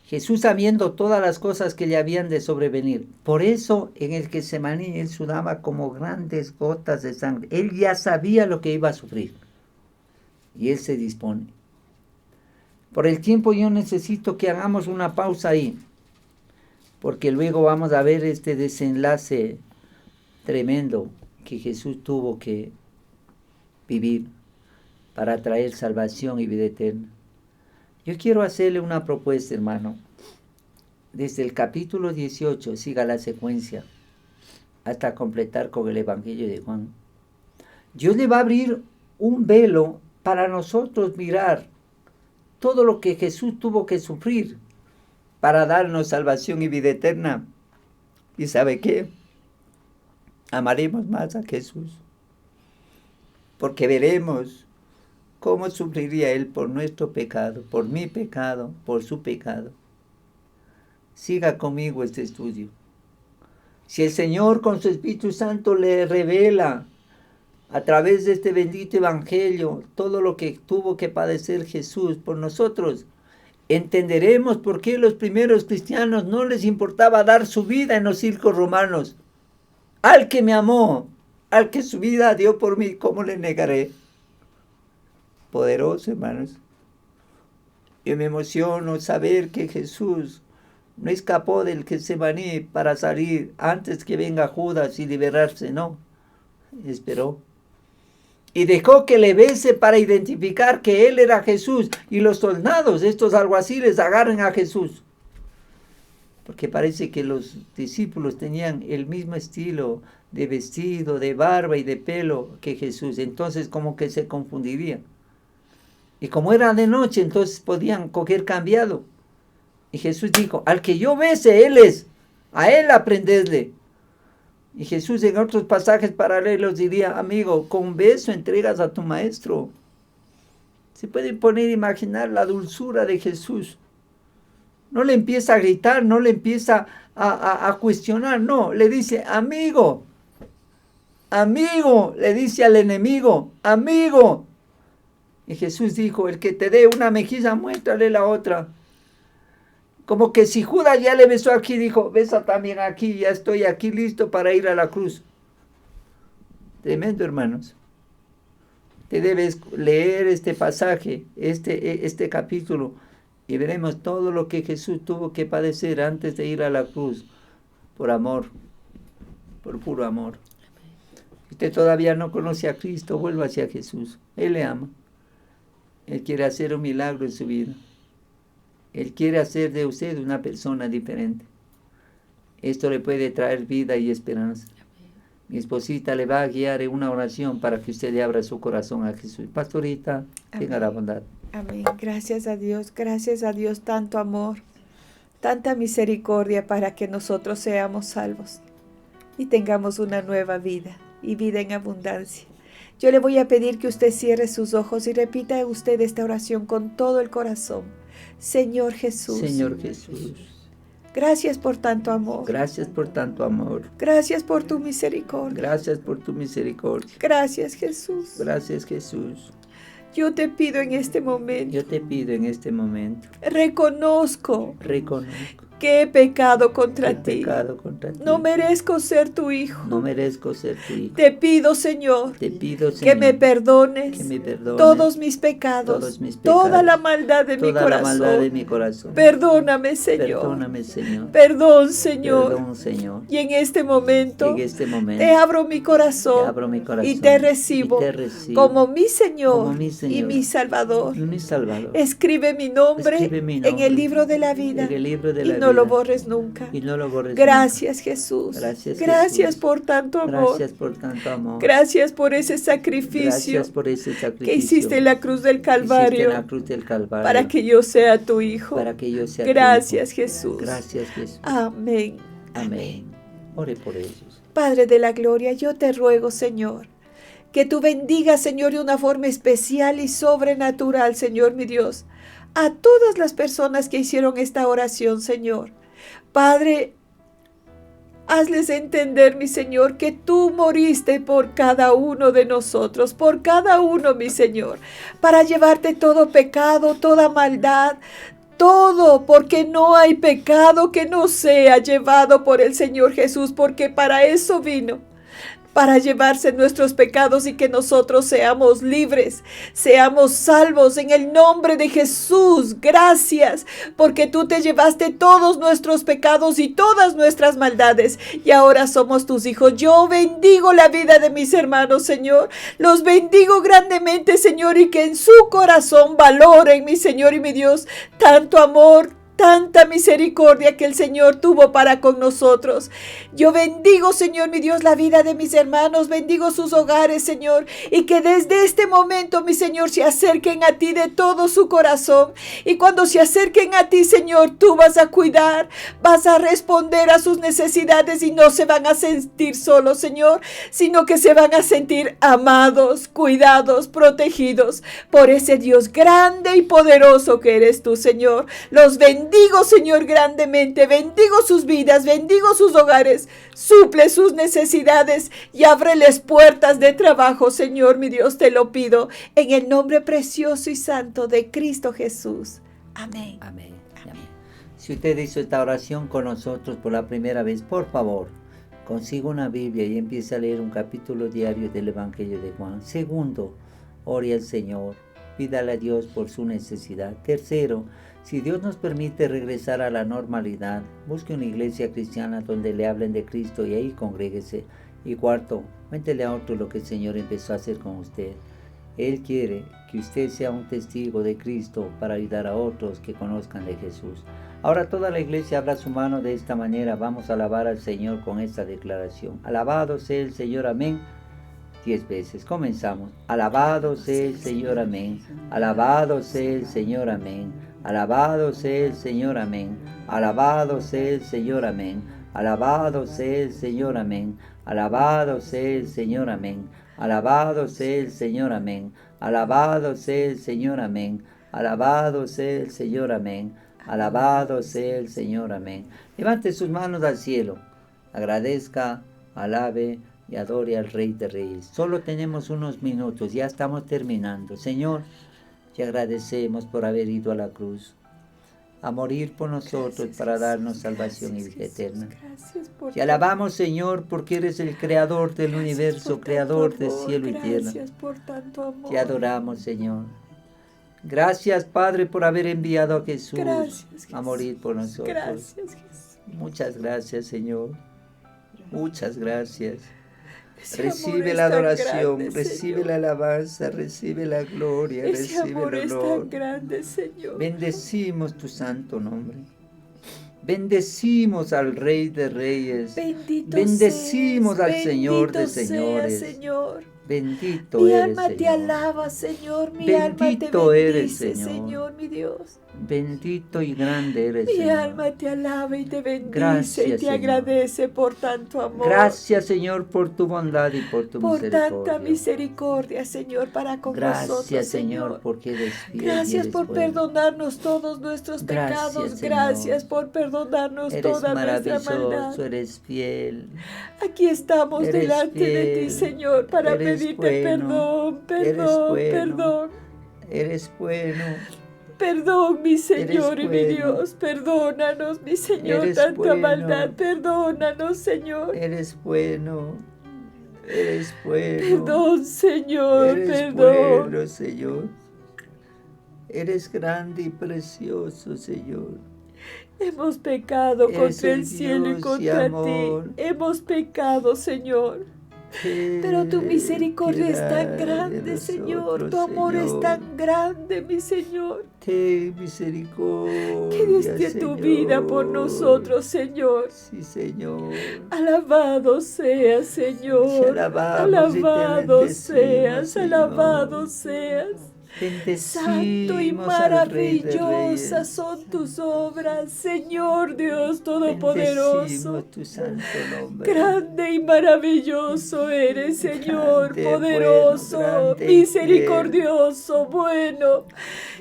B: Jesús sabiendo todas las cosas que le habían de sobrevenir. Por eso en el Getsemaní él sudaba como grandes gotas de sangre. Él ya sabía lo que iba a sufrir. Y él se dispone. Por el tiempo yo necesito que hagamos una pausa ahí, porque luego vamos a ver este desenlace tremendo que Jesús tuvo que vivir para traer salvación y vida eterna. Yo quiero hacerle una propuesta, hermano. desde el capítulo 18, siga la secuencia, hasta completar con el Evangelio de Juan. Dios le va a abrir un velo para nosotros mirar todo lo que Jesús tuvo que sufrir para darnos salvación y vida eterna. ¿Y sabe qué? Amaremos más a Jesús, porque veremos cómo sufriría Él por nuestro pecado, por mi pecado, por su pecado. Siga conmigo este estudio. Si el Señor con su Espíritu Santo le revela a través de este bendito Evangelio todo lo que tuvo que padecer Jesús por nosotros, entenderemos por qué los primeros cristianos no les importaba dar su vida en los circos romanos. Al que me amó, al que su vida dio por mí, ¿cómo le negaré? Poderoso, hermanos. Yo me emociono saber que Jesús no escapó del Getsemaní para salir antes que venga Judas y liberarse, no. Esperó. Y dejó que le bese para identificar que él era Jesús. Y los soldados, estos alguaciles, agarren a Jesús. Porque parece que los discípulos tenían el mismo estilo de vestido, de barba y de pelo que Jesús. Entonces como que se confundirían. Y como era de noche, entonces podían coger cambiado. Y Jesús dijo, al que yo bese, él es. A él aprendedle. Y Jesús en otros pasajes paralelos diría, amigo, con beso entregas a tu maestro. Se puede poner a imaginar la dulzura de Jesús. No le empieza a gritar, no le empieza a cuestionar, no. Le dice, amigo, amigo, le dice al enemigo, amigo. Y Jesús dijo, el que te dé una mejilla, muéstrale la otra. Como que si Judas ya le besó aquí, dijo, besa también aquí, ya estoy aquí listo para ir a la cruz. Tremendo, hermanos. Te debes leer este pasaje, este capítulo, y veremos todo lo que Jesús tuvo que padecer antes de ir a la cruz, por amor, por puro amor. Si usted todavía no conoce a Cristo, vuelva hacia Jesús. Él le ama. Él quiere hacer un milagro en su vida. Él quiere hacer de usted una persona diferente. Esto le puede traer vida y esperanza. Mi esposita le va a guiar en una oración para que usted le abra su corazón a Jesús. Pastorita, tenga la bondad.
C: Amén. Gracias a Dios, tanto amor, tanta misericordia para que nosotros seamos salvos y tengamos una nueva vida y vida en abundancia. Yo le voy a pedir que usted cierre sus ojos y repita usted esta oración con todo el corazón. Señor Jesús.
B: Señor Jesús.
C: Gracias por tanto amor.
B: Gracias por tanto amor.
C: Gracias por tu misericordia.
B: Gracias por tu misericordia.
C: Gracias Jesús.
B: Gracias Jesús.
C: Yo te pido en este momento.
B: Yo te pido en este momento.
C: Reconozco que he
B: pecado
C: contra ti. No merezco ser tu hijo.
B: No merezco ser tu hijo.
C: Te pido, Señor, que me perdones, todos mis pecados, toda la maldad de mi corazón. Perdóname, Señor. Perdón, Señor. Y en este momento, te abro mi corazón, y te recibo como mi Señor, y mi Salvador. Escribe mi nombre en el libro de la vida. Y no lo borres nunca. Gracias, Jesús. Gracias por tanto amor. Gracias por ese sacrificio que hiciste en la cruz del Calvario para que yo sea tu hijo. Gracias, Jesús. Amén.
B: Amén. Ore por ellos.
C: Padre de la gloria, yo te ruego, Señor, que tú bendigas, Señor, de una forma especial y sobrenatural, Señor mi Dios, a todas las personas que hicieron esta oración, Señor. Padre, hazles entender, mi Señor, que tú moriste por cada uno de nosotros, por cada uno, mi Señor, para llevarte todo pecado, toda maldad, todo, porque no hay pecado que no sea llevado por el Señor Jesús, porque para eso vino. Para llevarse nuestros pecados y que nosotros seamos libres, seamos salvos en el nombre de Jesús. Gracias, porque tú te llevaste todos nuestros pecados y todas nuestras maldades y ahora somos tus hijos. Yo bendigo la vida de mis hermanos, Señor. Los bendigo grandemente, Señor, y que en su corazón valoren, mi Señor y mi Dios, tanto amor, tanta misericordia que el Señor tuvo para con nosotros. Yo bendigo, Señor mi Dios, la vida de mis hermanos, bendigo sus hogares, Señor, y que desde este momento, mi Señor, se acerquen a ti de todo su corazón. Y cuando se acerquen a ti, Señor, tú vas a cuidar, vas a responder a sus necesidades y no se van a sentir solos, Señor, sino que se van a sentir amados, cuidados, protegidos por ese Dios grande y poderoso que eres tú, Señor. Los bendigo, Señor, grandemente. Bendigo sus vidas, bendigo sus hogares. Suple sus necesidades y ábreles puertas de trabajo, Señor, mi Dios, te lo pido. En el nombre precioso y santo de Cristo Jesús. Amén.
B: Amén. Amén. Si usted hizo esta oración con nosotros por la primera vez, por favor, consiga una Biblia y empiece a leer un capítulo diario del Evangelio de Juan. Segundo, ore al Señor. Pídale a Dios por su necesidad. Tercero, si Dios nos permite regresar a la normalidad, busque una iglesia cristiana donde le hablen de Cristo y ahí congréguese. Y cuarto, cuéntele a otro lo que el Señor empezó a hacer con usted. Él quiere que usted sea un testigo de Cristo para ayudar a otros que conozcan de Jesús. Ahora toda la iglesia abra su mano de esta manera. Vamos a alabar al Señor con esta declaración. Alabado sea el Señor, amén. 10 veces. Comenzamos. Alabado sea el Señor, amén. Alabado sea el Señor, amén. Alabado sea el Señor, amén. Alabado sea el Señor, amén. Alabado sea el Señor, amén. Alabado sea el Señor, amén. Alabado sea el Señor, amén. Alabado sea el Señor, amén. Alabado sea el Señor, amén. Alabado sea el Señor, amén. Levante sus manos al cielo. Agradezca, alabe y adore al Rey de Reyes. Solo tenemos unos minutos, ya estamos terminando. Señor, te agradecemos por haber ido a la cruz, a morir por nosotros para darnos salvación y vida eterna. Te alabamos, Señor, porque eres el creador del universo, creador del cielo y tierra. Te adoramos, Señor. Gracias, Padre, por haber enviado a Jesús a morir por nosotros. Muchas gracias, Señor. Muchas gracias. Recibe la adoración, recibe la alabanza, recibe la gloria, recibe el honor. Bendecimos tu santo nombre. Bendecimos al Rey de Reyes. Bendecimos al Señor de señores. Bendito
C: mi
B: eres,
C: alma
B: Señor.
C: te alaba, Señor. Mi
B: Bendito
C: alma te
B: eres,
C: bendice,
B: Señor.
C: mi Dios.
B: Bendito y grande eres,
C: Mi
B: Señor.
C: alma te alaba y te bendice
B: Gracias,
C: y te
B: Señor.
C: agradece por tanto amor.
B: Gracias, Señor, por tu bondad y por tu
C: por
B: misericordia.
C: tanta misericordia, Señor, para con nosotros,
B: Gracias, Señor, porque eres fiel y
C: Gracias
B: eres
C: por
B: bueno.
C: perdonarnos todos nuestros
B: Gracias,
C: pecados.
B: Señor.
C: Gracias por perdonarnos
B: Eres
C: toda nuestra maldad.
B: maravilloso, eres fiel.
C: Aquí estamos
B: Eres
C: delante de ti,
B: fiel.
C: Señor, para
B: Eres
C: pedirte
B: bueno.
C: perdón, perdón.
B: Eres bueno.
C: Perdón, mi Señor y mi
B: bueno.
C: Dios, perdónanos, mi Señor,
B: Eres
C: tanta
B: bueno.
C: maldad, perdónanos, Señor.
B: Eres bueno. Eres bueno.
C: Perdón, Señor,
B: Eres
C: perdón.
B: bueno, Señor. Eres grande y precioso, Señor.
C: Hemos pecado
B: Eres
C: contra el
B: el
C: cielo y
B: Dios y
C: contra
B: amor.
C: ti. Hemos pecado, Señor. Pero tu misericordia es tan grande, Señor. Tu amor es tan grande, mi Señor.
B: Ten misericordia,
C: Que diste tu vida por nosotros, Señor.
B: Sí, Señor.
C: Alabado seas, Señor.
B: Te alabamos y te
C: Alabado
B: bendecimos,
C: seas,
B: Señor.
C: alabado seas. Santo y
B: Bendecimos al Rey de
C: maravillosas
B: Reyes.
C: son tus obras, Señor Dios Todopoderoso.
B: Bendecimos tu santo nombre.
C: Grande y maravilloso eres, Señor,
B: Grande,
C: poderoso,
B: bueno, grande y
C: misericordioso, bueno,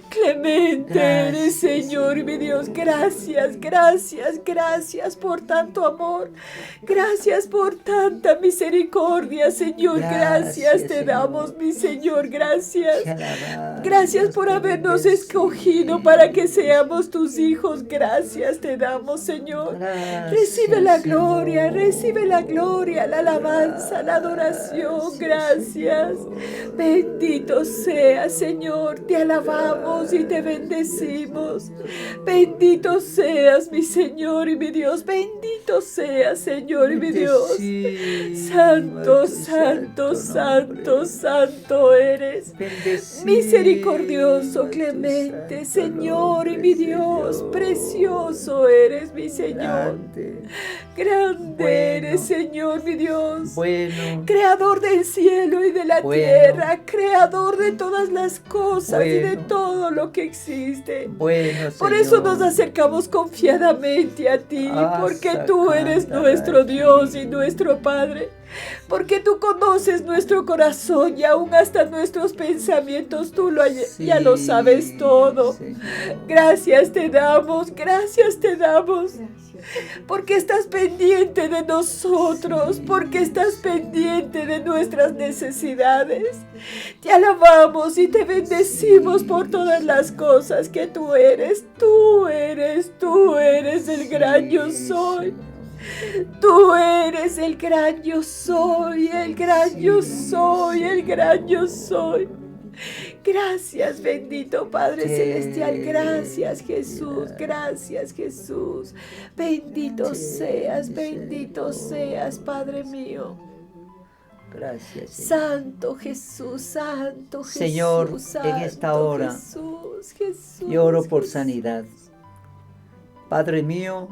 C: clemente
B: Gracias,
C: eres, Señor, mi Dios. Gracias, gracias, gracias por tanto amor. Gracias por tanta misericordia, Señor. Gracias te
B: Señor.
C: damos, mi Señor. Gracias.
B: Te alabamos,
C: Gracias por
B: te
C: habernos
B: bendecimos.
C: escogido para que seamos tus hijos. Gracias te damos, Señor.
B: Gracias,
C: Recibe la gloria,
B: Señor.
C: recibe la gloria, la alabanza, la adoración. Gracias.
B: Señor.
C: Bendito sea, Señor. Te alabamos y te bendecimos. Bendito seas, mi Señor y mi Dios. Bendito seas, Señor y mi Dios.
B: Bendecimos
C: Santo,
B: tu
C: santo,
B: nombre.
C: santo, santo eres.
B: Bendecimos
C: misericordioso,
B: Espíritu
C: clemente,
B: Santo,
C: Señor y
B: nombre,
C: mi Dios,
B: Señor.
C: precioso eres mi Señor.
B: Grande,
C: Grande
B: bueno,
C: eres, Señor mi Dios.
B: bueno,
C: Creador del cielo y de la
B: bueno,
C: tierra, creador de todas las cosas y de
B: bueno,
C: todo lo que existe.
B: bueno,
C: Por eso nos
B: Señor.
C: acercamos confiadamente a ti, porque
B: Asa
C: tú eres
B: canta
C: nuestro Dios y
B: aquí.
C: nuestro Padre. Porque tú conoces nuestro corazón y aún hasta nuestros pensamientos, tú ya lo sabes
B: Sí,
C: todo.
B: Señor.
C: Gracias te damos, porque estás pendiente de nosotros, porque estás pendiente de nuestras necesidades. Te alabamos y te bendecimos por todas las cosas que tú eres el gran yo soy. Tú eres el gran yo soy, el gran yo soy, el gran yo soy. Gracias, bendito Padre Celestial. Gracias, Jesús. Gracias, Jesús. Bendito seas, Padre mío.
B: Gracias, Señor.
C: Santo Jesús, Santo Jesús.
B: Señor,
C: Santo
B: en esta hora
C: Jesús,
B: yo oro por
C: Jesús.
B: sanidad. Padre mío,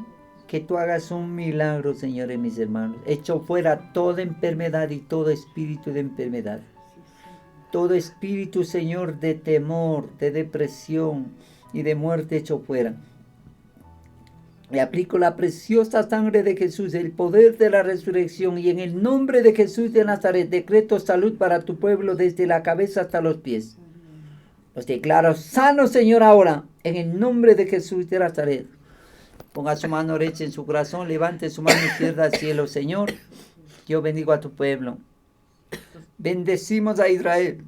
B: que tú hagas un milagro, Señor, en mis hermanos. Echo fuera toda enfermedad y todo espíritu de enfermedad. Todo espíritu, Señor, de temor, de depresión y de muerte echo fuera. Le aplico la preciosa sangre de Jesús, el poder de la resurrección, y en el nombre de Jesús de Nazaret decreto salud para tu pueblo desde la cabeza hasta los pies. Los declaro sanos, Señor, ahora, en el nombre de Jesús de Nazaret. Ponga su mano derecha en su corazón, levante su mano izquierda al cielo. Señor, yo bendigo a tu pueblo. Bendecimos a Israel.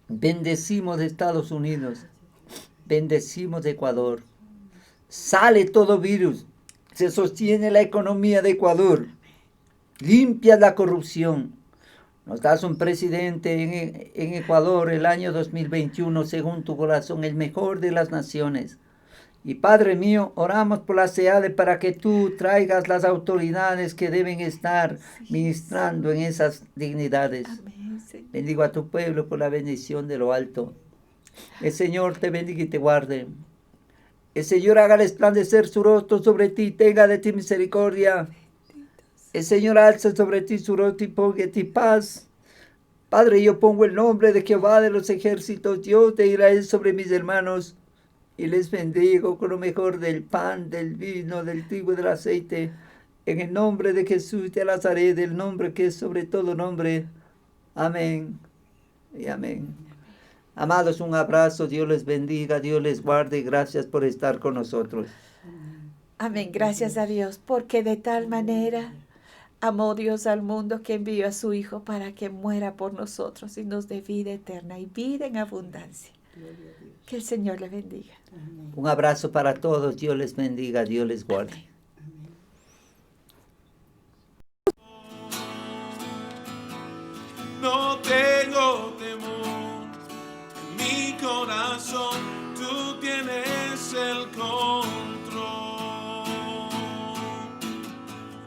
B: Bendecimos a Estados Unidos. Bendecimos a Ecuador. Sale todo virus. Se sostiene la economía de Ecuador. Limpia la corrupción. Nos das un presidente en Ecuador el año 2021, según tu corazón, el mejor de las naciones. Y Padre mío, oramos por la CEADE para que tú traigas las autoridades que deben estar ministrando en esas dignidades.
C: Amén, Señor.
B: Bendigo a tu pueblo por la bendición de lo alto. El Señor te bendiga y te guarde. El Señor haga resplandecer su rostro sobre ti, tenga de ti misericordia. El Señor alza sobre ti su rostro y ponga en ti paz. Padre, yo pongo el nombre de Jehová de los ejércitos, Dios de Israel, sobre mis hermanos. Y les bendigo con lo mejor del pan, del vino, del trigo y del aceite. En el nombre de Jesús de Nazaret, el nombre que es sobre todo nombre. Amén y amén. Amados, un abrazo. Dios les bendiga, Dios les guarde. Gracias por estar con nosotros.
C: Amén, gracias a Dios, porque de tal manera amó Dios al mundo que envió a su Hijo para que muera por nosotros y nos dé vida eterna y vida en abundancia. Que el Señor le bendiga.
B: Un abrazo para todos. Dios les bendiga, Dios les guarde.
A: No tengo temor en mi corazón, tú tienes el control.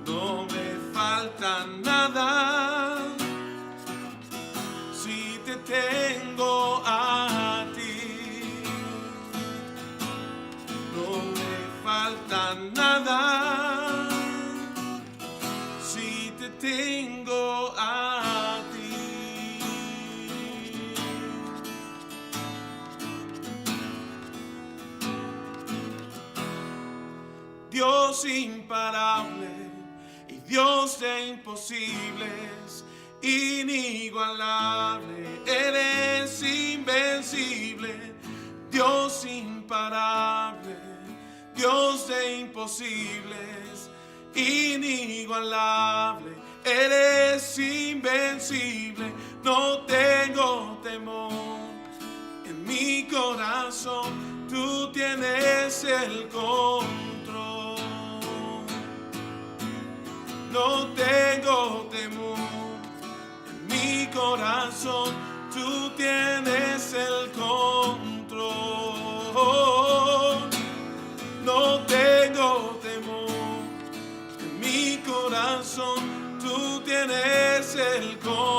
A: No me falta nada si te tengo a ti. No me falta nada si te tengo a ti. Dios imparable y Dios de imposibles, inigualable, eres invencible. Dios imparable, Dios de imposibles, inigualable, eres invencible. No tengo temor en mi corazón, tú tienes el control. No tengo temor en mi corazón, tú tienes el control. No tengo temor en mi corazón, tú tienes el control.